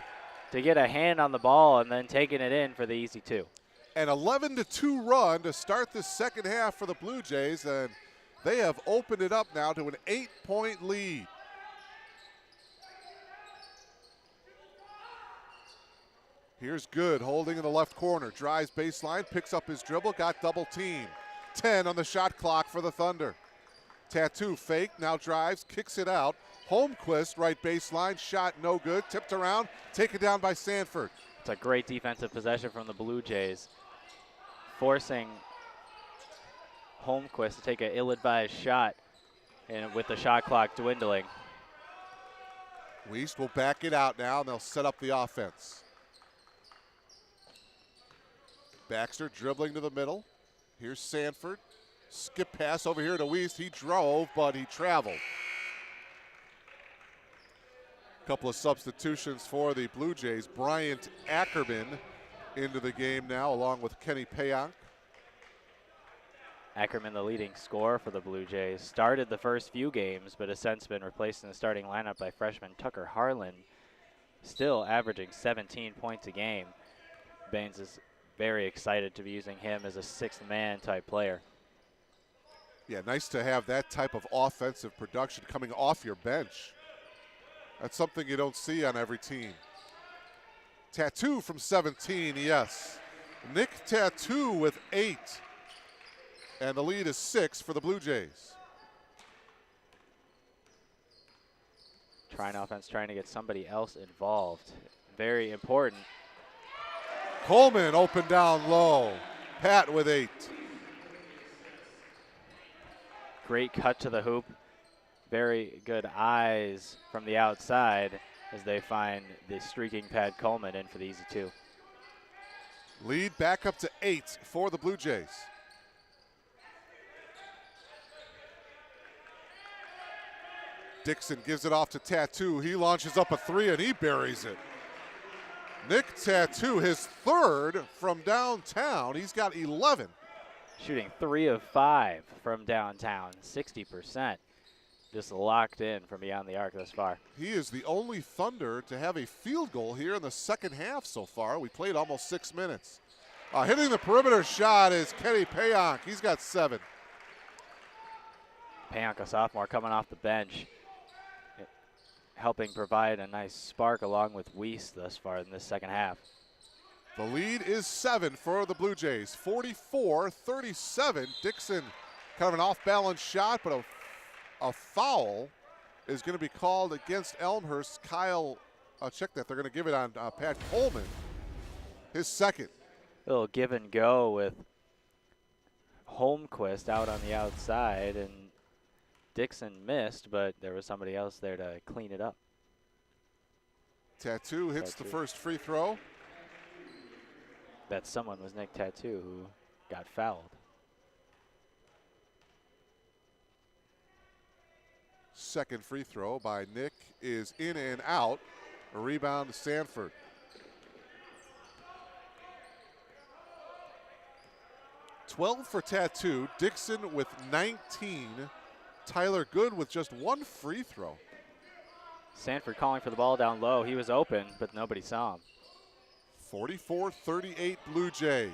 to get a hand on the ball and then taking it in for the easy 2. An 11-2 run to start the second half for the Blue Jays, and they have opened it up now to an 8-point lead. Here's Good holding in the left corner, drives baseline, picks up his dribble, got double teamed. 10 on the shot clock for the Thunder. Tattoo fake, now drives, kicks it out. Holmquist, right baseline, shot no good, tipped around, taken down by Sanford. It's a great defensive possession from the Blue Jays, forcing Holmquist to take an ill-advised shot, and with the shot clock dwindling. Weiss will back it out now, and they'll set up the offense. Baxter dribbling to the middle. Here's Sanford. Skip pass over here to Weiss. He drove, but he traveled. Couple of substitutions for the Blue Jays. Bryant Ackerman into the game now, along with Kenny Payank. Ackerman, the leading scorer for the Blue Jays, started the first few games, but has since been replaced in the starting lineup by freshman Tucker Harlan, still averaging 17 points a game. Baines is very excited to be using him as a sixth man type player. Yeah, nice to have that type of offensive production coming off your bench. That's something you don't see on every team. Tattoo from 17, yes. Nick Tattoo with 8. And the lead is 6 for the Blue Jays. Trine offense trying to get somebody else involved. Very important. Coleman open down low. Pat with 8. Great cut to the hoop. Very good eyes from the outside as they find the streaking Pat Coleman in for the easy 2. Lead back up to 8 for the Blue Jays. Dixon gives it off to Tattoo. He launches up a 3 and he buries it. Nick Tattoo, his 3rd from downtown. He's got 11. Shooting 3 of 5 from downtown, 60%. Just locked in from beyond the arc thus far. He is the only Thunder to have a field goal here in the second half so far. We played almost 6 minutes. Hitting the perimeter shot is Kenny Payank. He's got 7. Payank, a sophomore, coming off the bench, helping provide a nice spark along with Weiss thus far in this second half. The lead is 7 for the Blue Jays, 44-37. Dixon, kind of an off-balance shot, but a foul is going to be called against Elmhurst. Kyle, check that. They're going to give it on Pat Coleman, his 2nd. A little give and go with Holmquist out on the outside, and Dixon missed, but there was somebody else there to clean it up. Tattoo hits the first free throw. That someone was Nick Tattoo, who got fouled. Second free throw by Nick is in and out. A rebound to Sanford. $12 for Tattoo. Dixon with 19. Tyler Good with just 1 free throw. Sanford calling for the ball down low. He was open, but nobody saw him. 44-38 Blue Jays.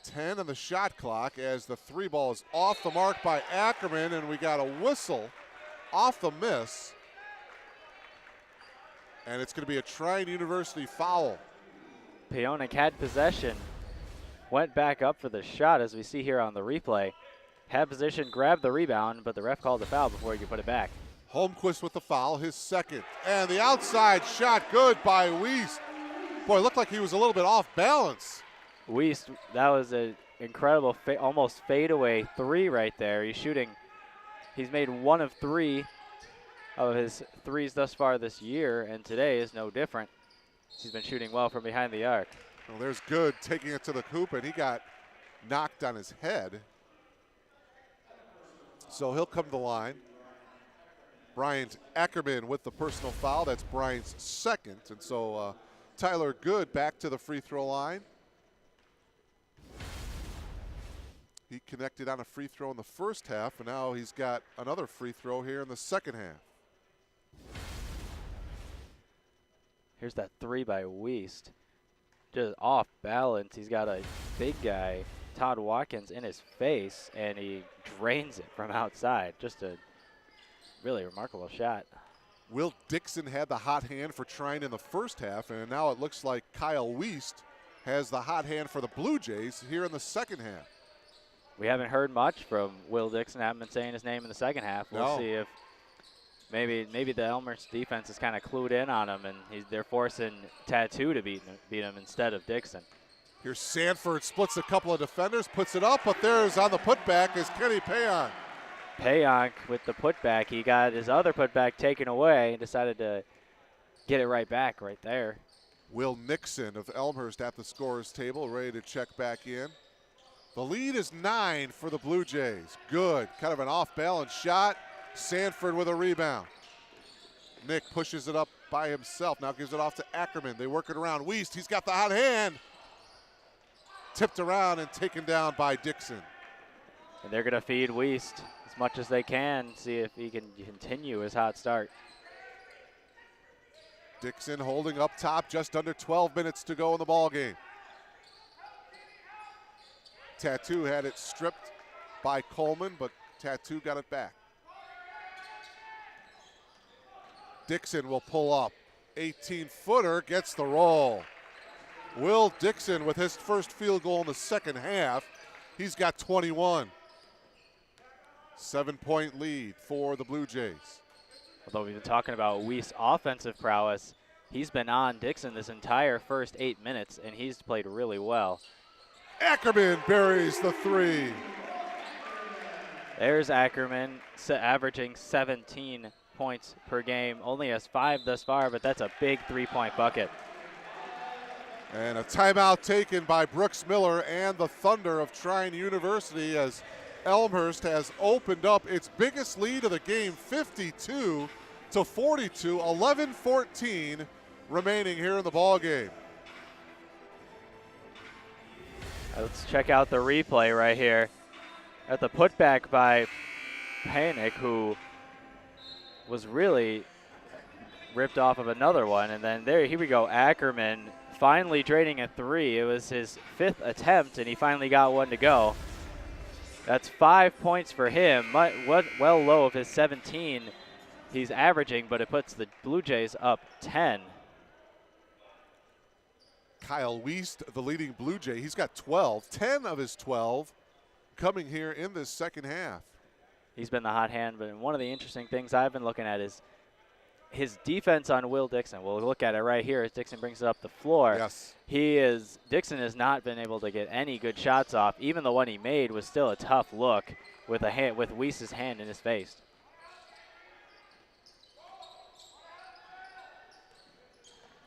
10 on the shot clock as the 3 ball is off the mark by Ackerman, and we got a whistle off the miss. And it's going to be a Trine University foul. Payonik had possession, went back up for the shot as we see here on the replay. Had position, grabbed the rebound, but the ref called the foul before he could put it back. Holmquist with the foul, his 2nd. And the outside shot good by Weiss. Boy, it looked like he was a little bit off balance. Weiss, that was an incredible, almost fadeaway 3 right there. He's made 1 of 3 of his 3s thus far this year, and today is no different. He's been shooting well from behind the arc. Well, there's Good taking it to the hoop, and he got knocked on his head. So he'll come to the line. Bryant Ackerman with the personal foul. That's Bryant's 2nd. And so Tyler Good back to the free throw line. He connected on a free throw in the first half, and now he's got another free throw here in the second half. Here's that 3 by Weiss. Just off balance. He's got a big guy, Todd Watkins, in his face, and he drains it from outside. Just a really remarkable shot. Will Dixon had the hot hand for Trine in the first half, and now it looks like Kyle Weiss has the hot hand for the Blue Jays here in the second half. We haven't heard much from Will Dixon. Haven't been saying his name in the second half. We'll see if maybe the Elmhurst defense is kind of clued in on him, and they're forcing Tattoo to beat him instead of Dixon. Here's Sanford, splits a couple of defenders, puts it up, but there's on the putback is Kenny Payank. Payank with the putback. He got his other putback taken away and decided to get it right back right there. Will Nixon of Elmhurst at the scorer's table, ready to check back in. The lead is 9 for the Blue Jays. Good, kind of an off-balance shot. Sanford with a rebound. Nick pushes it up by himself. Now gives it off to Ackerman. They work it around. Wiest, he's got the hot hand. Tipped around and taken down by Dixon. And they're going to feed Wiest as much as they can, see if he can continue his hot start. Dixon holding up top, just under 12 minutes to go in the ball game. Tattoo had it stripped by Coleman, but Tattoo got it back. Dixon will pull up. 18-footer gets the roll. Will Dixon with his first field goal in the second half. He's got 21. 7-point lead for the Blue Jays. Although we've been talking about Wiest's offensive prowess, he's been on Dixon this entire first 8 minutes, and he's played really well. Ackerman buries the three. There's Ackerman averaging 17 points per game. Only has 5 thus far, but that's a big 3-point bucket. And a timeout taken by Brooks Miller and the Thunder of Trine University as Elmhurst has opened up its biggest lead of the game, 52-42, 11-14 remaining here in the ball game. Let's check out the replay right here. At the putback by Panic, who was really ripped off of another one. And then here we go, Ackerman finally draining a three. It was his 5th attempt, and he finally got one to go. That's 5 points for him, well low of his 17 he's averaging, but it puts the Blue Jays up 10. Kyle Wiest, the leading Blue Jay, he's got 12. 10 of his 12 coming here in this second half. He's been the hot hand, but one of the interesting things I've been looking at is his defense on Will Dixon. We'll look at it right here as Dixon brings it up the floor. Yes. Dixon has not been able to get any good shots off. Even the one he made was still a tough look with Wiest's hand in his face.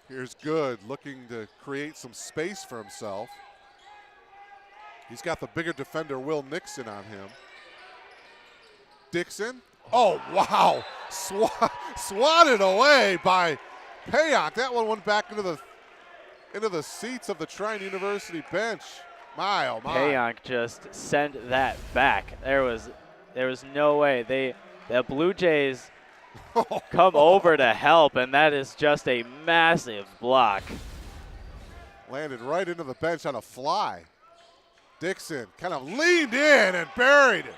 Here's Good looking to create some space for himself. He's got the bigger defender, Will Nixon, on him. Dixon. Oh, wow. Swatted away by Payock. That one went back into the seats of the Trine University bench. My, oh, my. Payock just sent that back. There was no way. The Blue Jays come over to help, and that is just a massive block. Landed right into the bench on a fly. Dixon kind of leaned in and buried it.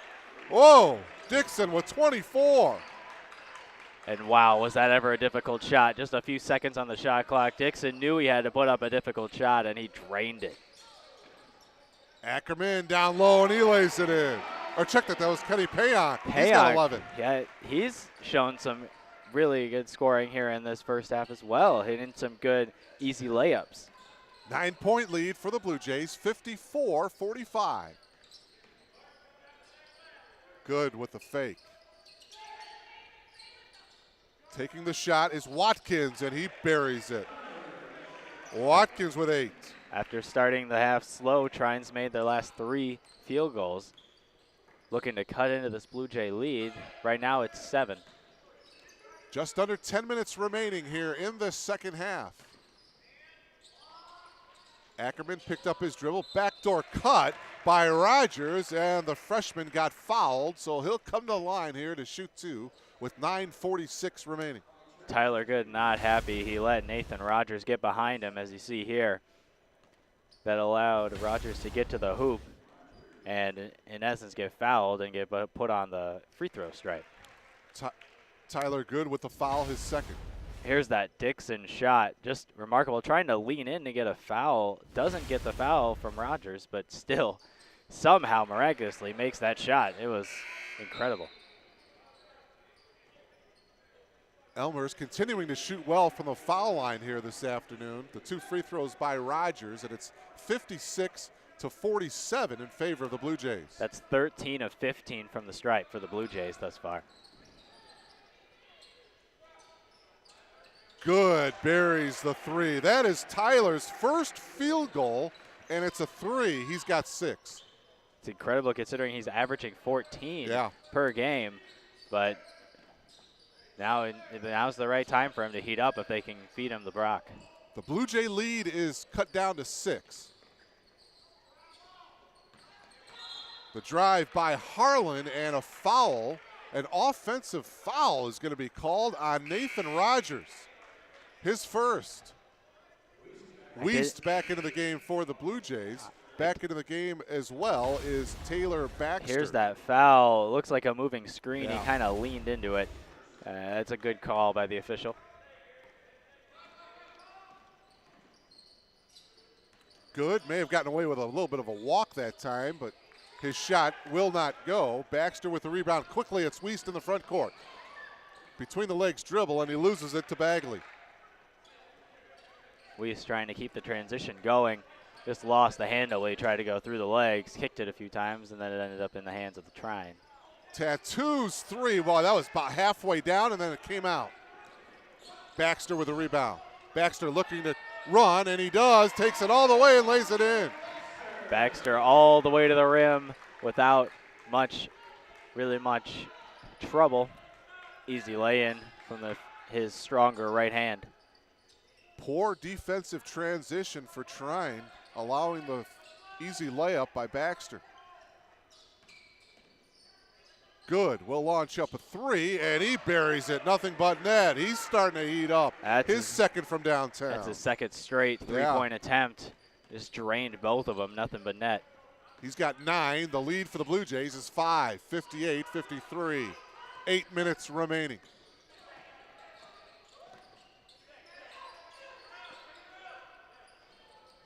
Whoa, Dixon with 24. And wow, was that ever a difficult shot? Just a few seconds on the shot clock. Dixon knew he had to put up a difficult shot, and he drained it. Ackerman down low, and he lays it in. Or check that was Kenny Payock. He's got 11. Yeah, he's shown some really good scoring here in this first half as well, hitting some good, easy layups. 9-point lead for the Blue Jays, 54-45. Good with the fake. Taking the shot is Watkins, and he buries it. Watkins with 8. After starting the half slow, Trine's made their last 3 field goals. Looking to cut into this Blue Jay lead. Right now it's 7. Just under 10 minutes remaining here in the second half. Ackerman picked up his dribble. Backdoor cut by Rogers, and the freshman got fouled, so he'll come to the line here to shoot 2 with 9:46 remaining. Tyler Good not happy. He let Nathan Rogers get behind him, as you see here. That allowed Rogers to get to the hoop and, in essence, get fouled and get put on the free throw stripe. Tyler Good with the foul, his second. Here's that Dixon shot. Just remarkable. Trying to lean in to get a foul. Doesn't get the foul from Rogers, but still somehow miraculously makes that shot. It was incredible. Elmhurst continuing to shoot well from the foul line here this afternoon. The 2 free throws by Rogers, and it's 56-47 in favor of the Blue Jays. That's 13 of 15 from the stripe for the Blue Jays thus far. Good, buries the 3. That is Tyler's first field goal, and it's a 3. He's got 6. It's incredible considering he's averaging 14 Yeah. per game, but Now's the right time for him to heat up if they can feed him the Brock. The Blue Jay lead is cut down to 6. The drive by Harlan and a foul. An offensive foul is going to be called on Nathan Rogers. His first. Weist back into the game for the Blue Jays. Back into the game as well is Taylor Baxter. Here's that foul. It looks like a moving screen. Yeah. He kind of leaned into it. That's a good call by the official. Good. May have gotten away with a little bit of a walk that time, but his shot will not go. Baxter with the rebound. Quickly, it's Weist in the front court. Between the legs dribble, and he loses it to Bagley. Weist trying to keep the transition going. Just lost the handle when he tried to go through the legs, kicked it a few times, and then it ended up in the hands of the Trine. Tattoos 3. Well, that was about halfway down, and then it came out. Baxter with a rebound. Baxter looking to run, and he does. Takes it all the way and lays it in. Baxter all the way to the rim without really much trouble. Easy lay-in from his stronger right hand. Poor defensive transition for Trine, allowing the easy layup by Baxter. Good. Will launch up a 3, and he buries it. Nothing but net. He's starting to heat up. His second from downtown. That's his second straight three-point attempt. Just drained both of them. Nothing but net. He's got 9. The lead for the Blue Jays is 5, 58-53. 8 minutes remaining.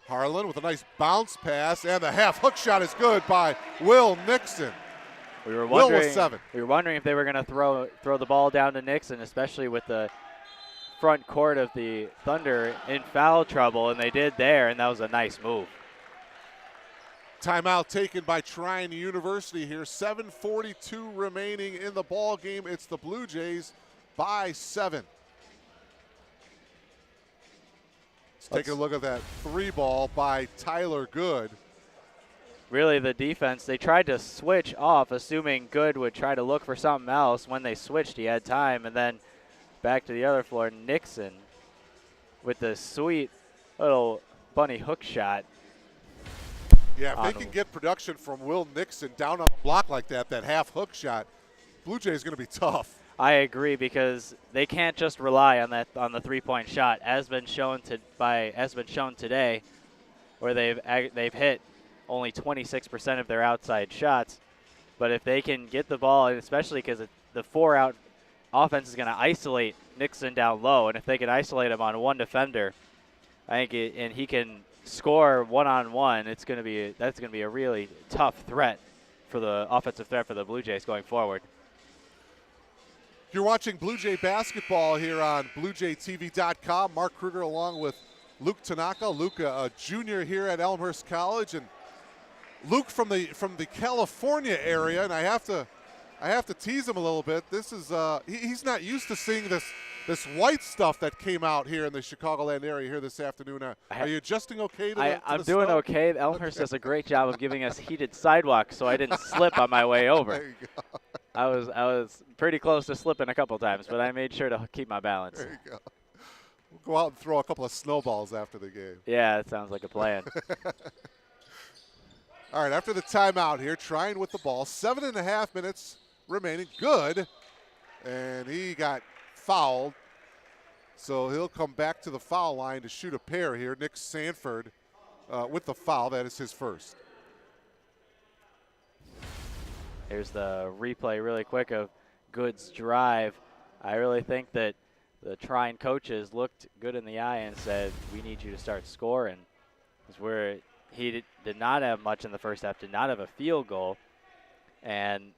Harlan with a nice bounce pass, and the half hook shot is good by Will Nixon. Will with 7. We were wondering if they were going to throw the ball down to Nixon, especially with the front court of the Thunder in foul trouble, and they did there, and that was a nice move. Timeout taken by Trine University here. 7:42 remaining in the ball game. It's the Blue Jays by 7. Let's take a look at that 3 ball by Tyler Good. Really, the defense, they tried to switch off, assuming Good would try to look for something else. When they switched, he had time, and then back to the other floor, Nixon with the sweet little bunny hook shot. Yeah, if they can get production from Will Nixon down on the block like that half hook shot, Blue Jays is going to be tough. I agree, because they can't just rely on the three-point shot, as been shown today, where they've hit only 26% of their outside shots. But if they can get the ball, and especially because the 4-out offense is going to isolate Nixon down low, and if they can isolate him on one defender, I think and he can score one-on-one, that's going to be a really tough threat for the offensive threat for the Blue Jays going forward. You're watching Blue Jay basketball here on BlueJayTV.com. Mark Kruger along with Luke Tanaka. Luke, a junior here at Elmhurst College, and Luke from the California area. And I have to tease him a little bit. This is he's not used to seeing this white stuff that came out here in the Chicagoland area here this afternoon. Are you adjusting okay to I'm the doing snow? okay. Elmhurst does a great job of giving us heated sidewalks, so I didn't slip on my way over. There you go. I was pretty close to slipping a couple times, but I made sure to keep my balance. There you go. We'll go out and throw a couple of snowballs after the game. Yeah, that sounds like a plan. All right, after the timeout here, Trine with the ball. 7.5 minutes remaining. Good. And he got fouled. So he'll come back to the foul line to shoot a pair here. Nick Sanford with the foul. That is his first. Here's the replay really quick of Good's drive. I really think that the Trine coaches looked Good in the eye and said, we need you to start scoring. Because he did not have much in the first half, did not have a field goal. And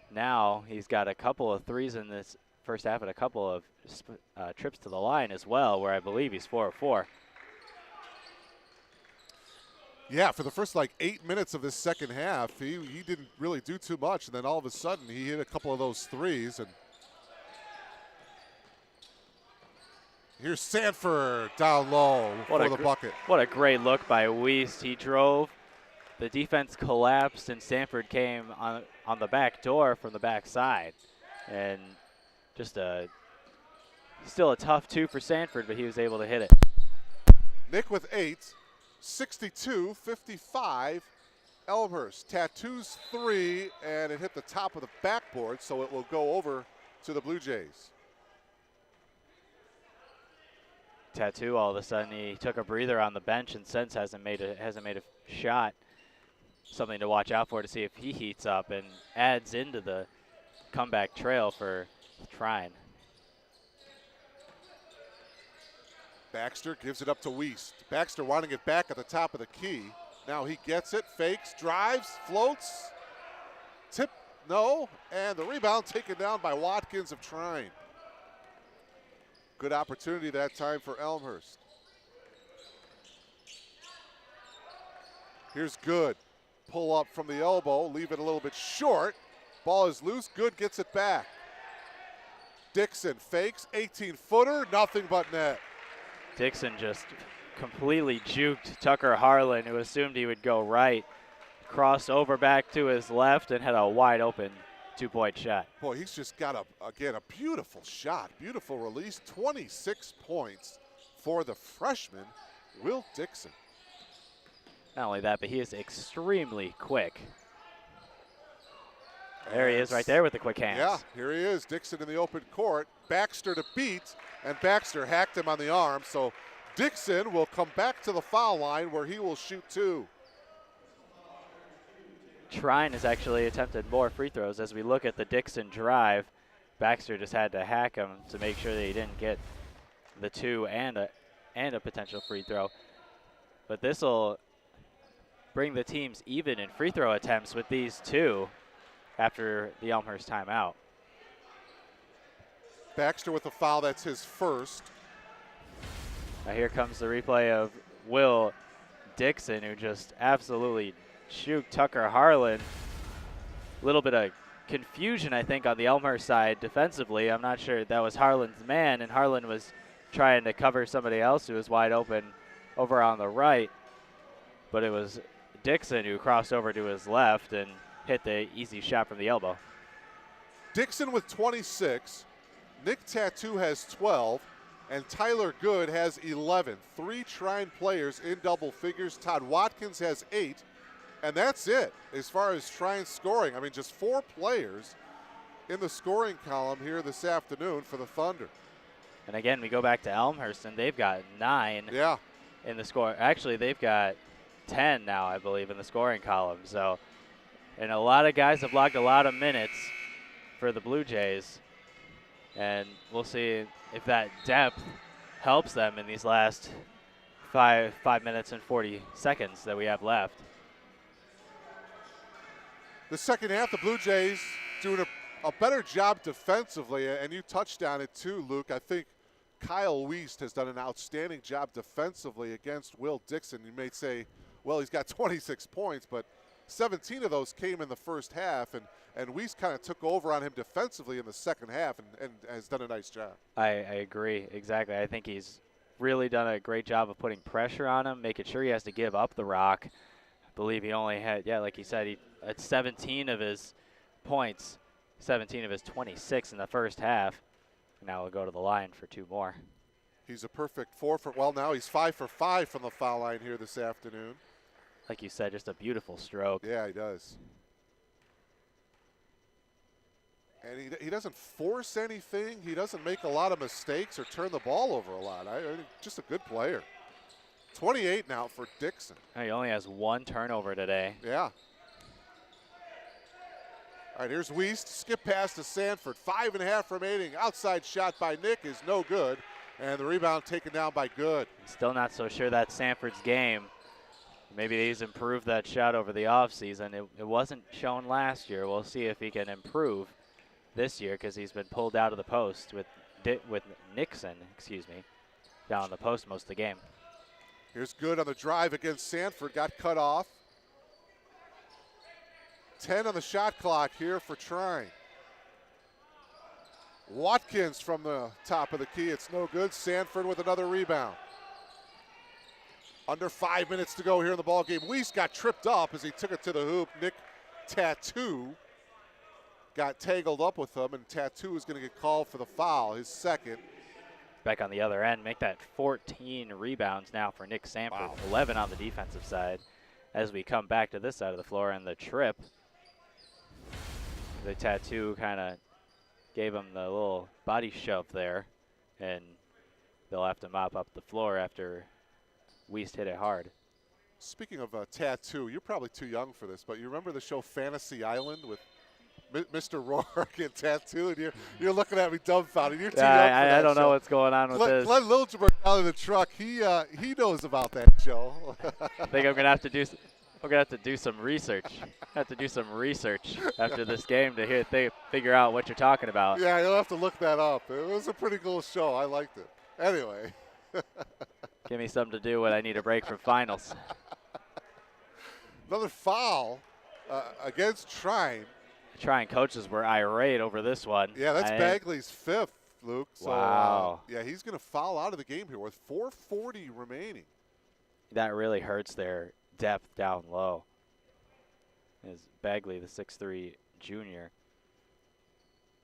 now he's got a couple of threes in this first half and a couple of trips to the line as well, where I believe he's 4 of 4. Yeah, for the first 8 minutes of this second half, he didn't really do too much, and then all of a sudden he hit a couple of those threes. And here's Sanford down low for the bucket. What a great look by Weist. He drove, the defense collapsed, and Sanford came on the back door from the back side. And still a tough 2 for Sanford, but he was able to hit it. Nick with 8, 62-55. Elmhurst. Tattoos 3, and it hit the top of the backboard, so it will go over to the Blue Jays. Tattoo, all of a sudden, he took a breather on the bench and since hasn't made a shot. Something to watch out for to see if he heats up and adds into the comeback trail for Trine. Baxter gives it up to Wiest. Baxter wanting it back at the top of the key. Now he gets it, fakes, drives, floats, tip, no, and the rebound taken down by Watkins of Trine. Good opportunity that time for Elmhurst. Here's Good. Pull up from the elbow, leave it a little bit short. Ball is loose, Good gets it back. Dixon fakes, 18-footer, nothing but net. Dixon just completely juked Tucker Harlan, who assumed he would go right, crossed over back to his left, and had a wide open 2-point shot. Boy, he's just got, a beautiful shot, beautiful release. 26 points for the freshman, Will Dixon. Not only that, but he is extremely quick. There he is right there with the quick hands. Yeah, here he is, Dixon in the open court. Baxter to beat, and Baxter hacked him on the arm, so Dixon will come back to the foul line where he will shoot 2. Trine has actually attempted more free throws. As we look at the Dixon drive, Baxter just had to hack him to make sure that he didn't get the 2 and a potential free throw. But this will bring the teams even in free throw attempts with these 2 after the Elmhurst timeout. Baxter with a foul, that's his first. Now here comes the replay of Will Dixon, who just absolutely shook Tucker Harlan. A little bit of confusion, I think, on the Elmhurst side defensively. I'm not sure that was Harlan's man, and Harlan was trying to cover somebody else who was wide open over on the right. But it was Dixon who crossed over to his left and hit the easy shot from the elbow. Dixon with 26. Nick Tattoo has 12. And Tyler Good has 11. 3 Trine players in double figures. Todd Watkins has 8. And that's it as far as Trine scoring. I mean, just 4 players in the scoring column here this afternoon for the Thunder. And again, we go back to Elmhurst, and they've got 9 in the score. Actually, they've got 10 now, I believe, in the scoring column. So, and a lot of guys have logged a lot of minutes for the Blue Jays. And we'll see if that depth helps them in these last 5 minutes and 40 seconds that we have left. The second half, the Blue Jays doing a better job defensively, and you touched on it too, Luke. I think Kyle Wiest has done an outstanding job defensively against Will Dixon. You may say, well, he's got 26 points, but 17 of those came in the first half, and Wiest kind of took over on him defensively in the second half and has done a nice job. I agree, exactly. I think he's really done a great job of putting pressure on him, making sure he has to give up the rock. I believe he only had, like he said, he had 17 of his points, 17 of his 26 in the first half. Now we'll go to the line for 2 more. He's a perfect 4 for, well, now he's 5 for 5 from the foul line here this afternoon. Like you said, just a beautiful stroke. Yeah, he does. And he doesn't force anything. He doesn't make a lot of mistakes or turn the ball over a lot. I think just a good player. 28 now for Dixon. He only has 1 turnover today. Yeah. All right, here's Wiest. Skip pass to Sanford. 5.5 remaining. Outside shot by Nick is no good. And the rebound taken down by Good. Still not so sure that's Sanford's game. Maybe he's improved that shot over the offseason. It wasn't shown last year. We'll see if he can improve this year because he's been pulled out of the post with Nixon, down on the post most of the game. Here's Good on the drive against Sanford. Got cut off. 10 on the shot clock here for Trine. Watkins from the top of the key. It's no good. Sanford with another rebound. Under 5 minutes to go here in the ball game. Wiest got tripped up as he took it to the hoop. Nick Tattoo got tangled up with him, and Tattoo is going to get called for the foul, his second. Back on the other end, make that 14 rebounds now for Nick Sanford, Wow. 11 on the defensive side. As we come back to this side of the floor and the trip, the Tattoo kind of gave him the little body shove there, and they'll have to mop up the floor after Wiest hit it hard. Speaking of Tattoo, you're probably too young for this, but you remember the show Fantasy Island with Mr. Rourke and Tattoo, and you're looking at me dumbfounded. You're too young for that I don't show. know what's going on with this. Glenn Liljeburg out of the truck. He knows about that show. I think I'm gonna have to do some research. Have to do some research after this game to figure out what you're talking about. Yeah, you'll have to look that up. It was a pretty cool show. I liked it. Anyway. Give me something to do when I need a break from finals. Another foul against Trine. Trine coaches were irate over this one. Yeah, that's Bagley's fifth, Luke. So, wow. Yeah, he's going to foul out of the game here with 4:40 remaining. That really hurts their depth down low. Is Bagley, the 6'3" junior.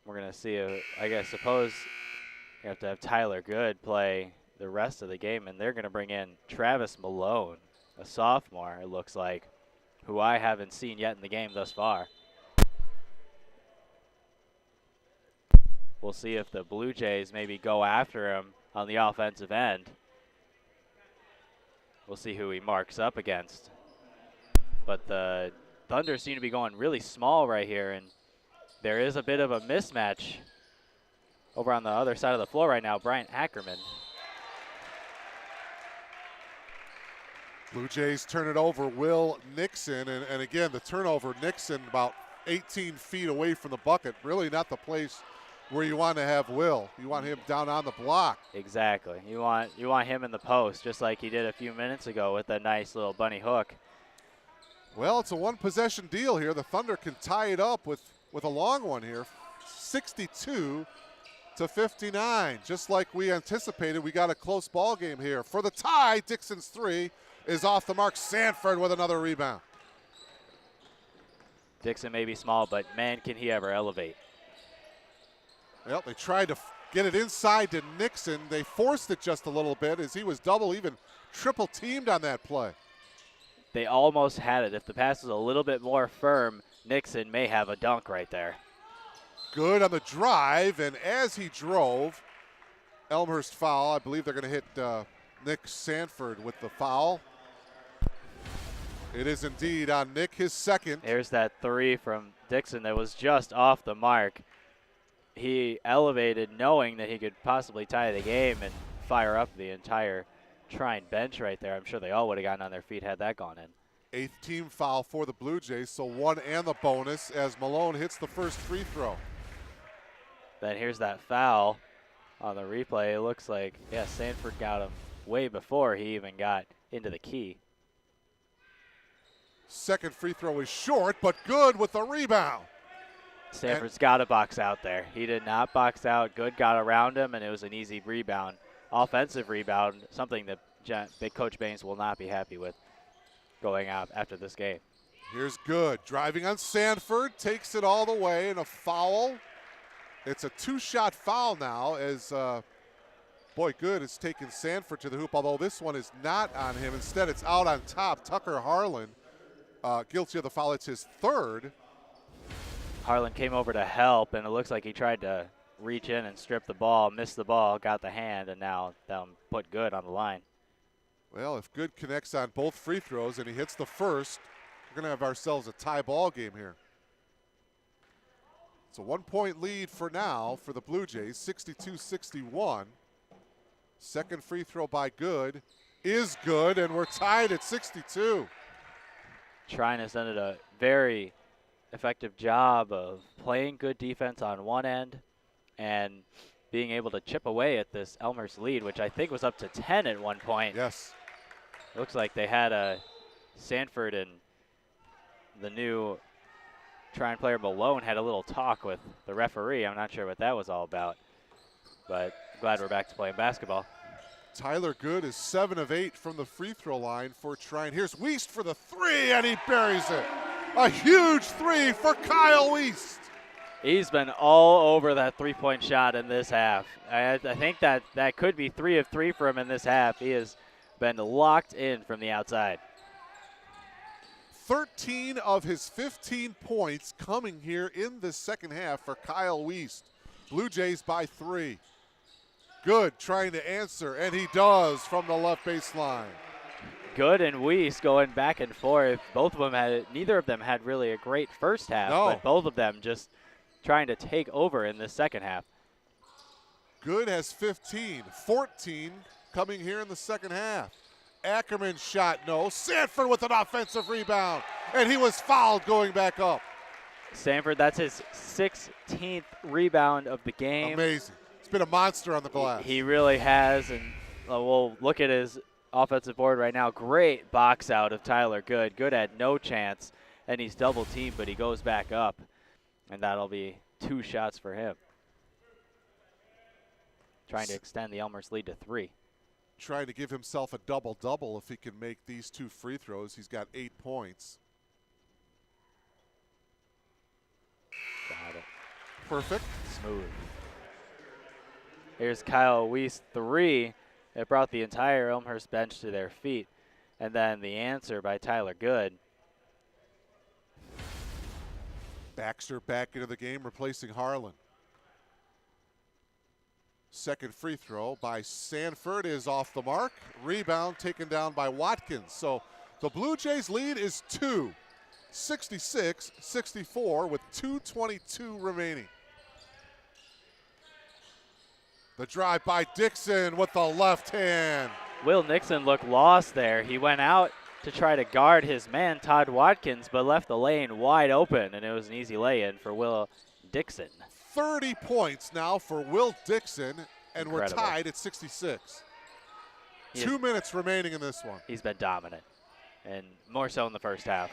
We're going to see, suppose you have to have Tyler Good play the rest of the game, and they're going to bring in Travis Malone, a sophomore, it looks like, who I haven't seen yet in the game thus far. We'll see if the Blue Jays maybe go after him on the offensive end. We'll see who he marks up against. But the Thunder seem to be going really small right here, and there is a bit of a mismatch over on the other side of the floor right now. Bryant Ackerman. Blue Jays turn it over. Will Nixon, and again, the turnover, Nixon about 18 feet away from the bucket. Really not the place where you want to have Will. You want him down on the block. Exactly. You want him in the post, just like he did a few minutes ago with that nice little bunny hook. Well, it's a one-possession deal here. The Thunder can tie it up with a long one here, 62-59. Just like we anticipated, we got a close ball game here. For the tie, Dixon's three is off the mark. Sanford with another rebound. Dixon may be small, but man, can he ever elevate. Well, they tried to get it inside to Nixon. They forced it just a little bit as he was double, even triple teamed on that play. They almost had it. If the pass was a little bit more firm, Nixon may have a dunk right there. Good on the drive, and as he drove, Elmhurst foul. I believe they're going to hit Nick Sanford with the foul. It is indeed on Nick, his second. There's that three from Dixon that was just off the mark. He elevated knowing that he could possibly tie the game and fire up the entire Trine bench right there. I'm sure they all would have gotten on their feet had that gone in. Eighth team foul for the Blue Jays, so one and the bonus as Malone hits the first free throw. Then here's that foul on the replay. It looks like, yeah, Sanford got him way before he even got into the key. Second free throw is short, but good with the rebound. Sanford's got to box out there. He did not box out. Good got around him, and it was an easy rebound. Offensive rebound, something that big Coach Baines will not be happy with going out after this game. Here's Good driving on Sanford, takes it all the way, and a foul. It's a two-shot foul now as, Good has taken Sanford to the hoop, although this one is not on him. Instead, it's out on top. Tucker Harlan, guilty of the foul. It's his third. Harlan came over to help, and it looks like he tried to reach in and strip the ball, missed the ball, got the hand, and now put Good on the line. Well, if Good connects on both free throws and he hits the first, we're going to have ourselves a tie ball game here. It's a 1-point lead for now for the Blue Jays, 62-61. Second free throw by Good is good, and we're tied at 62. Trine has done a very effective job of playing good defense on one end and being able to chip away at this Elmhurst lead, which I think was up to 10 at one point. Yes. Looks like they had Sanford and the new Trine player Malone had a little talk with the referee. I'm not sure what that was all about, but glad we're back to playing basketball. Tyler Good is 7 of 8 from the free throw line for Trine. Here's Wiest for the three, and he buries it. A huge three for Kyle Wiest. He's been all over that three-point shot in this half. I think that could be 3 of 3 for him in this half. He has been locked in from the outside. 13 of his 15 points coming here in the second half for Kyle Wiest. Blue Jays by 3. Good trying to answer, and he does from the left baseline. Good and Wiest going back and forth. Neither of them had really a great first half, but both of them just trying to take over in the second half. Good has 15, 14 coming here in the second half. Ackerman shot no. Sanford with an offensive rebound, and he was fouled going back up. Sanford, that's his 16th rebound of the game. Amazing. He's been a monster on the glass. He really has, and we'll look at his offensive board right now. Great box out of Tyler Good. Good had no chance, and he's double teamed, but he goes back up, and that'll be 2 shots for him. Trying to extend the Elmhurst lead to 3. Trying to give himself a double-double if he can make these 2 free throws. He's got 8 points. Got it. Perfect. Smooth. Here's Kyle Wiest, 3. It brought the entire Elmhurst bench to their feet. And then the answer by Tyler Good. Baxter back into the game, replacing Harlan. Second free throw by Sanford is off the mark. Rebound taken down by Watkins. So the Blue Jays lead is 2, 66-64 with 2:22 remaining. The drive by Dixon with the left hand. Will Nixon looked lost there. He went out to try to guard his man, Todd Watkins, but left the lane wide open, and it was an easy lay-in for Will Dixon. 30 points now for Will Dixon, and Incredible. we're tied at 66. 2 minutes remaining in this one. He's been dominant, and more so in the first half.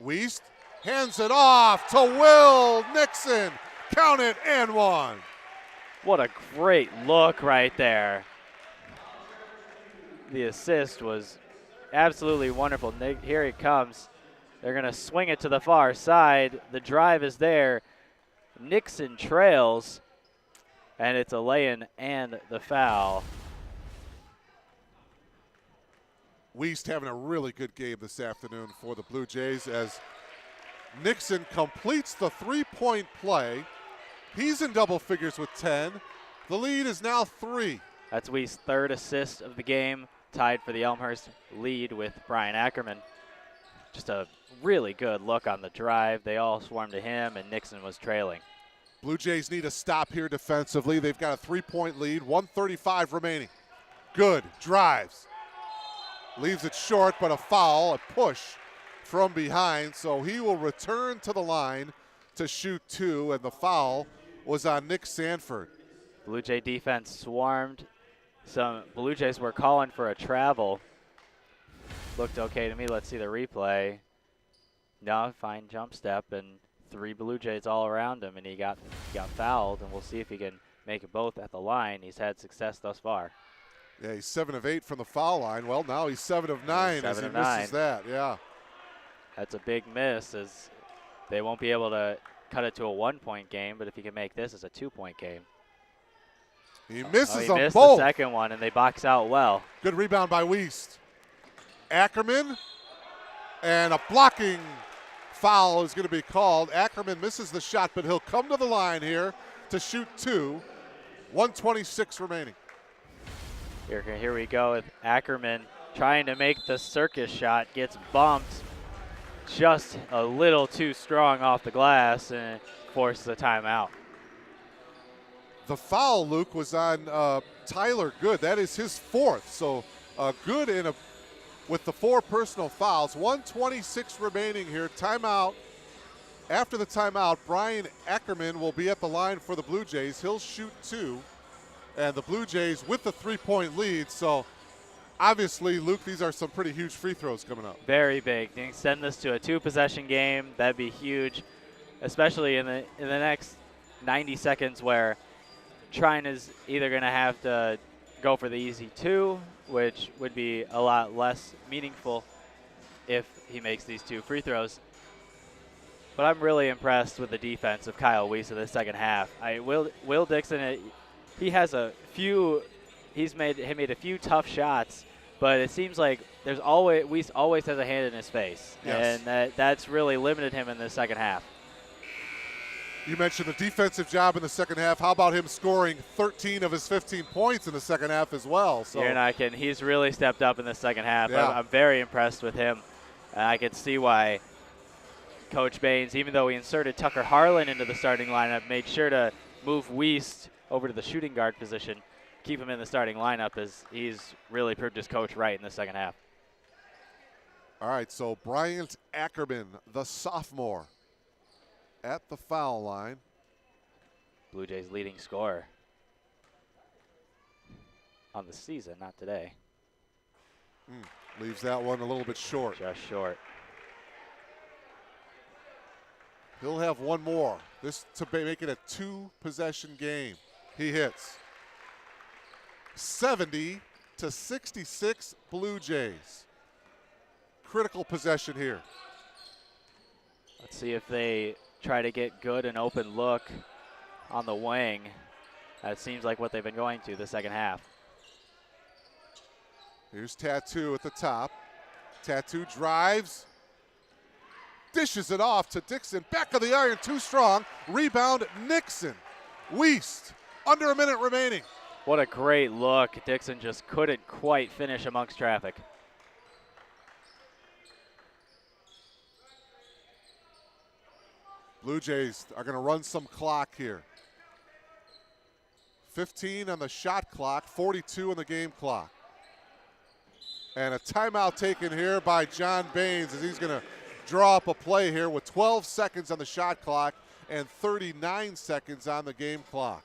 Wiest hands it off to Will Nixon. Count it and 1. What a great look right there. The assist was absolutely wonderful. Here he comes. They're going to swing it to the far side. The drive is there. Nixon trails, and it's a lay-in and the foul. Wiest having a really good game this afternoon for the Blue Jays as Nixon completes the 3-point play. He's in double figures with 10. The lead is now 3. That's Wiest's 3rd assist of the game, tied for the Elmhurst lead with Brian Ackerman. Just a really good look on the drive. They all swarmed to him, and Nixon was trailing. Blue Jays need a stop here defensively. They've got a 3-point lead, 1:35 remaining. Good, drives. Leaves it short, but a foul, a push from behind, so he will return to the line to shoot 2, and the foul was on Nick Sanford. Blue Jay defense swarmed. Some Blue Jays were calling for a travel. Looked okay to me. Let's see the replay. No, fine jump step, and 3 Blue Jays all around him, and he got fouled, and we'll see if he can make it both at the line. He's had success thus far. Yeah, he's 7 of 8 from the foul line. Well, now he's 7 of 9 as he misses that. Yeah. That's a big miss, as they won't be able to cut it to a 1-point game, but if he can make this as a 2-point game. He misses he them missed both. The second one, and they box out well. Good rebound by Wiest. Ackerman, and a blocking foul is going to be called. Ackerman misses the shot, but he'll come to the line here to shoot 2. 1:26 remaining. Here we go with Ackerman trying to make the circus shot. Gets bumped just a little too strong off the glass and forces a timeout. The foul, Luke, was on Tyler Good. That is his 4th. So Good with the 4 personal fouls. 1:26 remaining here. Timeout. After the timeout, Brian Ackerman will be at the line for the Blue Jays. He'll shoot 2. And the Blue Jays with the 3-point lead. So obviously, Luke, these are some pretty huge free throws coming up. Very big. You can extend this to a 2-possession game. That'd be huge, especially in the next 90 seconds where Trine is either going to have to go for the easy 2, which would be a lot less meaningful if he makes these 2 free throws, But I'm really impressed with the defense of Kyle Weiss in the second half. Will Dixon, he has a few, he made a few tough shots, but it seems like Weiss always has a hand in his face, yes. and that's really limited him in the second half. You mentioned the defensive job in the second half. How about him scoring 13 of his 15 points in the second half as well? So he's really stepped up in the second half. Yeah. I'm very impressed with him. I can see why Coach Baines, even though he inserted Tucker Harlan into the starting lineup, made sure to move Weiss over to the shooting guard position, keep him in the starting lineup, as he's really proved his coach right in the second half. All right, so Bryant Ackerman, the sophomore, at the foul line. Blue Jays leading scorer on the season, not today. Leaves that one a little bit short. Just short. He'll have one more. This to make it a 2-possession game. He hits. 70-66 Blue Jays. Critical possession here. Let's see if they try to get good and open look on the wing. That seems like what they've been going to the second half. Here's Tattoo at the top. Tattoo drives. Dishes it off to Dixon. Back of the iron, too strong. Rebound, Nixon. Weiss, under a minute remaining. What a great look. Dixon just couldn't quite finish amongst traffic. Blue Jays are going to run some clock here. 15 on the shot clock, 42 on the game clock. And a timeout taken here by John Baines as he's going to draw up a play here with 12 seconds on the shot clock and 39 seconds on the game clock.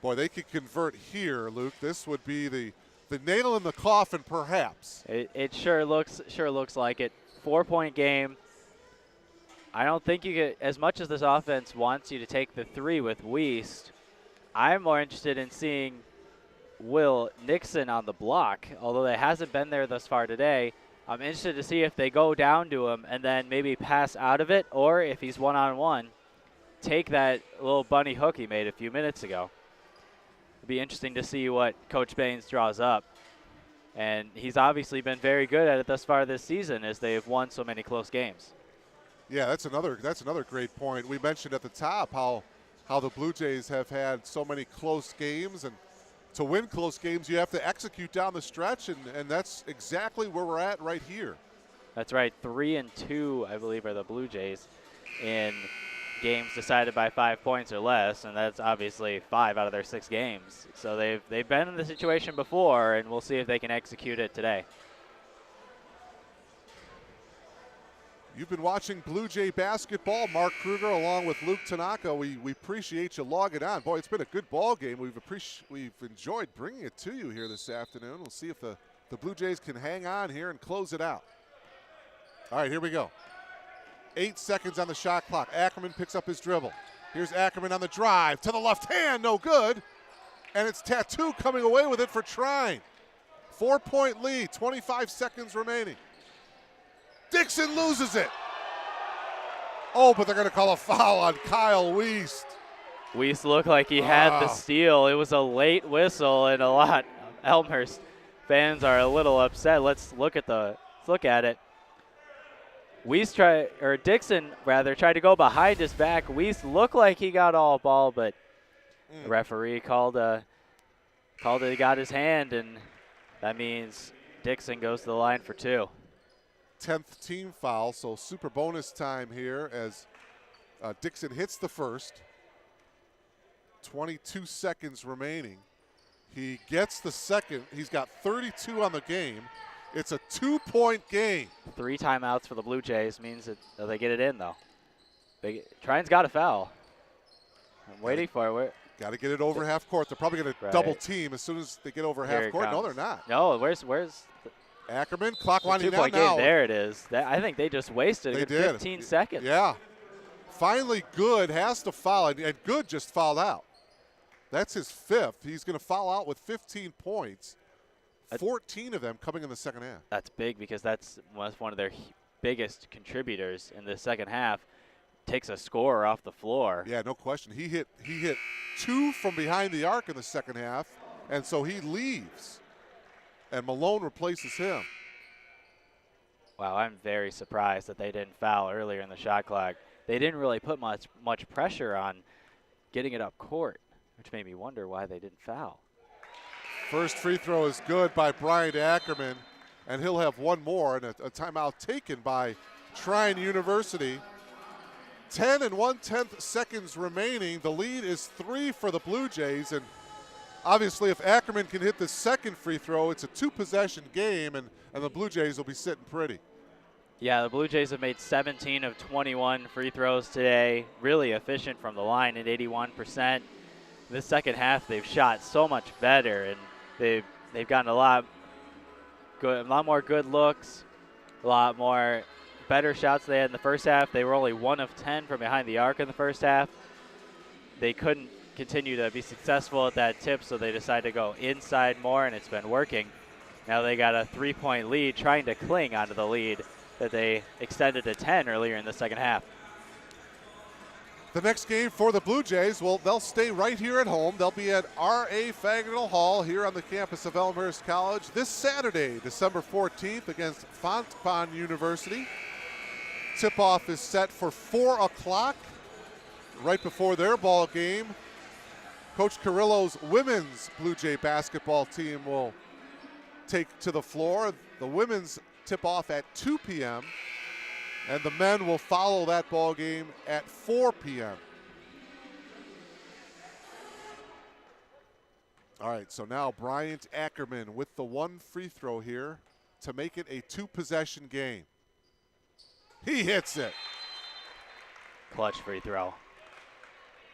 Boy, they could convert here, Luke. This would be the nail in the coffin, perhaps. It sure looks like it. 4-point game. I don't think you get, as much as this offense wants you to take the 3 with Weiss, I'm more interested in seeing Will Nixon on the block, although that hasn't been there thus far today. I'm interested to see if they go down to him and then maybe pass out of it, or if he's one-on-one, take that little bunny hook he made a few minutes ago. It'd be interesting to see what Coach Baines draws up. And he's obviously been very good at it thus far this season as they've won so many close games. Yeah, that's another great point. We mentioned at the top how the Blue Jays have had so many close games, and to win close games, you have to execute down the stretch, and that's exactly where we're at right here. That's right. 3-2, I believe, are the Blue Jays in games decided by 5 points or less, and that's obviously 5 out of their 6 games. So they've been in the situation before, and we'll see if they can execute it today. You've been watching Blue Jay basketball. Mark Kruger along with Luke Tanaka. We appreciate you logging on. Boy, it's been a good ball game. We've enjoyed bringing it to you here this afternoon. We'll see if the Blue Jays can hang on here and close it out. All right, here we go. 8 seconds on the shot clock. Ackerman picks up his dribble. Here's Ackerman on the drive to the left hand, no good. And it's Tattoo coming away with it for Trine. 4-point lead, 25 seconds remaining. Dixon loses it. Oh, but they're going to call a foul on Kyle Weiss. Weiss looked like he had the steal. It was a late whistle, and a lot of Elmhurst fans are a little upset. Let's look at it. Dixon tried to go behind his back. Weiss looked like he got all ball, but the referee called it, got his hand, and that means Dixon goes to the line for 2. 10th team foul, so super bonus time here as Dixon hits the first. 22 seconds remaining. He gets the second. He's got 32 on the game. It's a 2-point game. 3 timeouts for the Blue Jays means that they get it in, though. Trine's got a foul. I'm waiting for it. Got to get it over half court. They're probably going to double team as soon as they get over half court. No, they're not. No, where's Ackerman, clock winding down now. now. There it is. I think they just wasted a good 15 seconds. Yeah. Finally, Good has to foul, and Good just fouled out. That's his 5th. He's going to foul out with 15 points, 14 of them coming in the second half. That's big because that's one of their biggest contributors in the second half, takes a score off the floor. Yeah, no question. He hit 2 from behind the arc in the second half, and so he leaves, and Malone replaces him. Wow, I'm very surprised that they didn't foul earlier in the shot clock. They didn't really put much pressure on getting it up court, which made me wonder why they didn't foul. First free throw is good by Bryant Ackerman, and he'll have one more, and a timeout taken by Trine University. 10 1/10 seconds remaining. The lead is 3 for the Blue Jays, and obviously if Ackerman can hit the second free throw, it's a 2-possession game, and the Blue Jays will be sitting pretty. Yeah, the Blue Jays have made 17 of 21 free throws today. Really efficient from the line at 81%. The second half, they've shot so much better, and they've gotten a lot more good looks, a lot more better shots than they had in the first half. They were only 1 of 10 from behind the arc in the first half. They couldn't continue to be successful at that tip, so they decided to go inside more, and it's been working. Now they got a 3-point lead, trying to cling onto the lead that they extended to 10 earlier in the second half. The next game for the Blue Jays, well, they'll stay right here at home. They'll be at R.A. Fagnall Hall here on the campus of Elmhurst College this Saturday, December 14th, against Fontbonne University. Tip-off is set for 4 o'clock. Right before their ball game, Coach Carrillo's women's Blue Jay basketball team will take to the floor. The women's tip-off at 2 p.m., and the men will follow that ball game at 4 p.m. All right, so now Bryant Ackerman with the 1 free throw here to make it a 2-possession game. He hits it. Clutch free throw.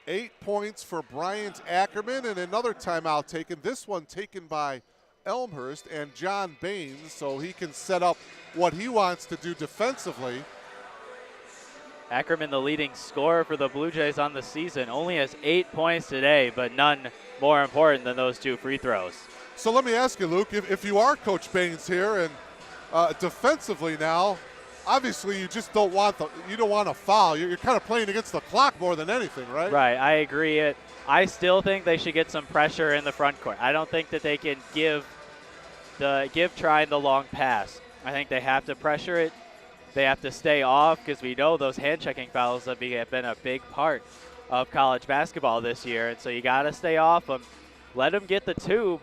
8 points for Bryant Ackerman, and another timeout taken. This one taken by Elmhurst and John Baines, so he can set up what he wants to do defensively. Ackerman, the leading scorer for the Blue Jays on the season, only has 8 points today, but none more important than those 2 free throws. So let me ask you, Luke, if you are Coach Baines here and defensively now, obviously you just don't want a foul. You're kind of playing against the clock more than anything, right? Right, I agree. I still think they should get some pressure in the front court. I don't think that they can give Trine the long pass. I think they have to pressure it. They have to stay off, because we know those hand-checking fouls have been a big part of college basketball this year. And so you got to stay off them. Let them get the 2,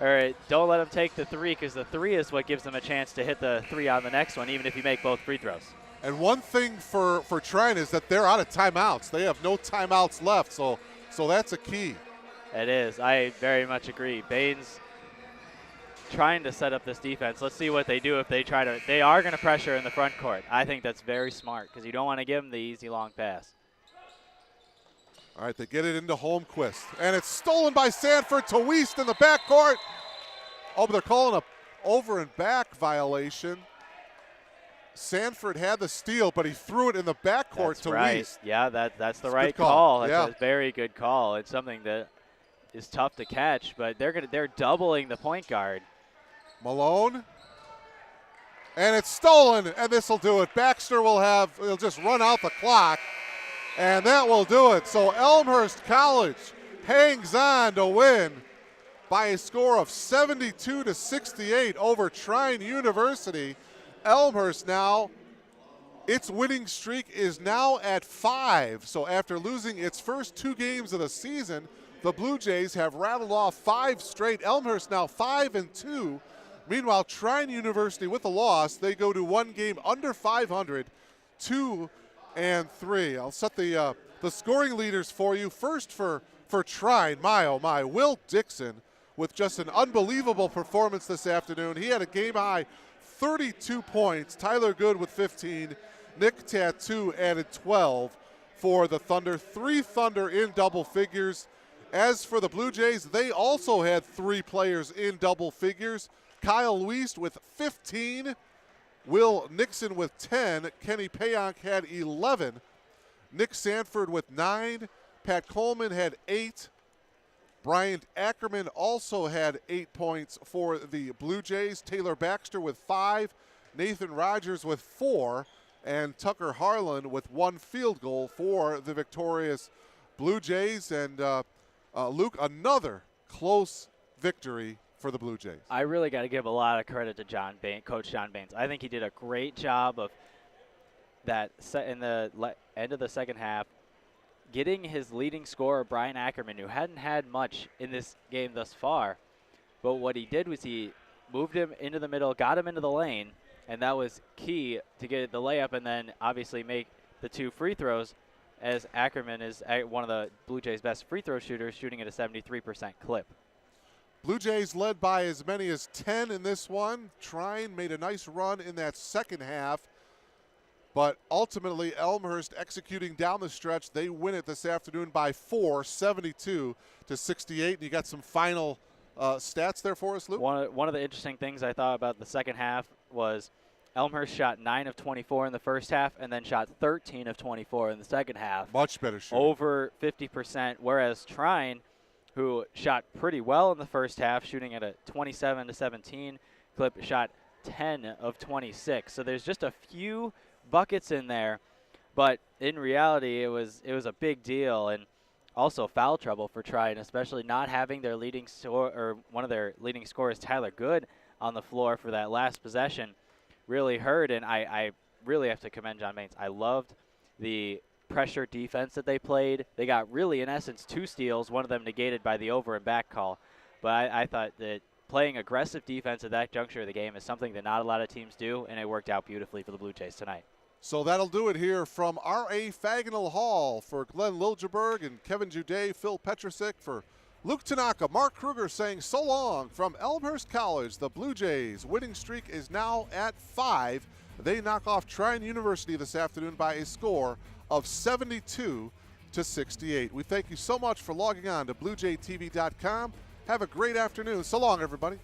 or don't let them take the 3, because the 3 is what gives them a chance to hit the 3 on the next one, even if you make both free throws. And one thing for Trine is that they're out of timeouts. They have no timeouts left, so that's a key. It is. I very much agree. Baines trying to set up this defense. Let's see what they do if they try to. They are going to pressure in the front court. I think that's very smart, because you don't want to give them the easy long pass. All right, they get it into Holmquist, and it's stolen by Sanford to Wiest in the backcourt. Oh, but they're calling a over and back violation. Sanford had the steal, but he threw it in the backcourt to Wiest. Yeah, that's the right call. That's a very good call. It's something that is tough to catch, but they're doubling the point guard. Malone, and it's stolen, and this will do it. Baxter he'll just run out the clock, and that will do it. So Elmhurst College hangs on to win by a score of 72-68 over Trine University. Elmhurst now, its winning streak is now at 5. So after losing its first 2 games of the season, the Blue Jays have rattled off 5 straight. Elmhurst now 5-2. Meanwhile, Trine University with a loss, they go to 1 game under 500, 2-3. I'll set the scoring leaders for you. First for Trine, my oh my, Will Dixon with just an unbelievable performance this afternoon. He had a game-high 32 points. Tyler Good with 15. Nick Tattoo added 12 for the Thunder. 3 Thunder in double figures. As for the Blue Jays, they also had 3 players in double figures. Kyle Wiest with 15. Will Nixon with 10. Kenny Payonk had 11. Nick Sanford with 9. Pat Coleman had 8. Bryant Ackerman also had 8 points for the Blue Jays. Taylor Baxter with 5. Nathan Rogers with 4, and Tucker Harlan with 1 field goal for the victorious Blue Jays. And Luke, another close victory for the Blue Jays. I really got to give a lot of credit to Coach John Baines. I think he did a great job of that in the end of the second half, getting his leading scorer, Brian Ackerman, who hadn't had much in this game thus far. But what he did was he moved him into the middle, got him into the lane, and that was key to get the layup and then obviously make the 2 free throws, as Ackerman is one of the Blue Jays' best free throw shooters, shooting at a 73% clip. Blue Jays led by as many as 10 in this one. Trine made a nice run in that second half, but ultimately Elmhurst executing down the stretch. They win it this afternoon by 4, 72-68. And you got some final stats there for us, Luke? One of the interesting things I thought about the second half was Elmhurst shot 9 of 24 in the first half and then shot 13 of 24 in the second half. Much better shooting. Over 50%, whereas Trine, who shot pretty well in the first half, shooting at a 27-17 clip, shot 10 of 26. So there's just a few buckets in there, but in reality it was a big deal, and also foul trouble for Trine, especially not having their leading one of their leading scorers, Tyler Good, on the floor for that last possession really hurt. And I really have to commend John Baines. I loved the pressure defense that they played. They got really, in essence, 2 steals, one of them negated by the over and back call. But I thought that playing aggressive defense at that juncture of the game is something that not a lot of teams do, and it worked out beautifully for the Blue Jays tonight. So that'll do it here from R.A. Fagnall Hall. For Glenn Liljeberg and Kevin Juday, Phil Petrusik, for Luke Tanaka, Mark Kruger saying so long from Elmhurst College. The Blue Jays winning streak is now at 5. They knock off Trine University this afternoon by a score of 72-68. We thank you so much for logging on to BlueJayTV.com. Have a great afternoon. So long, everybody.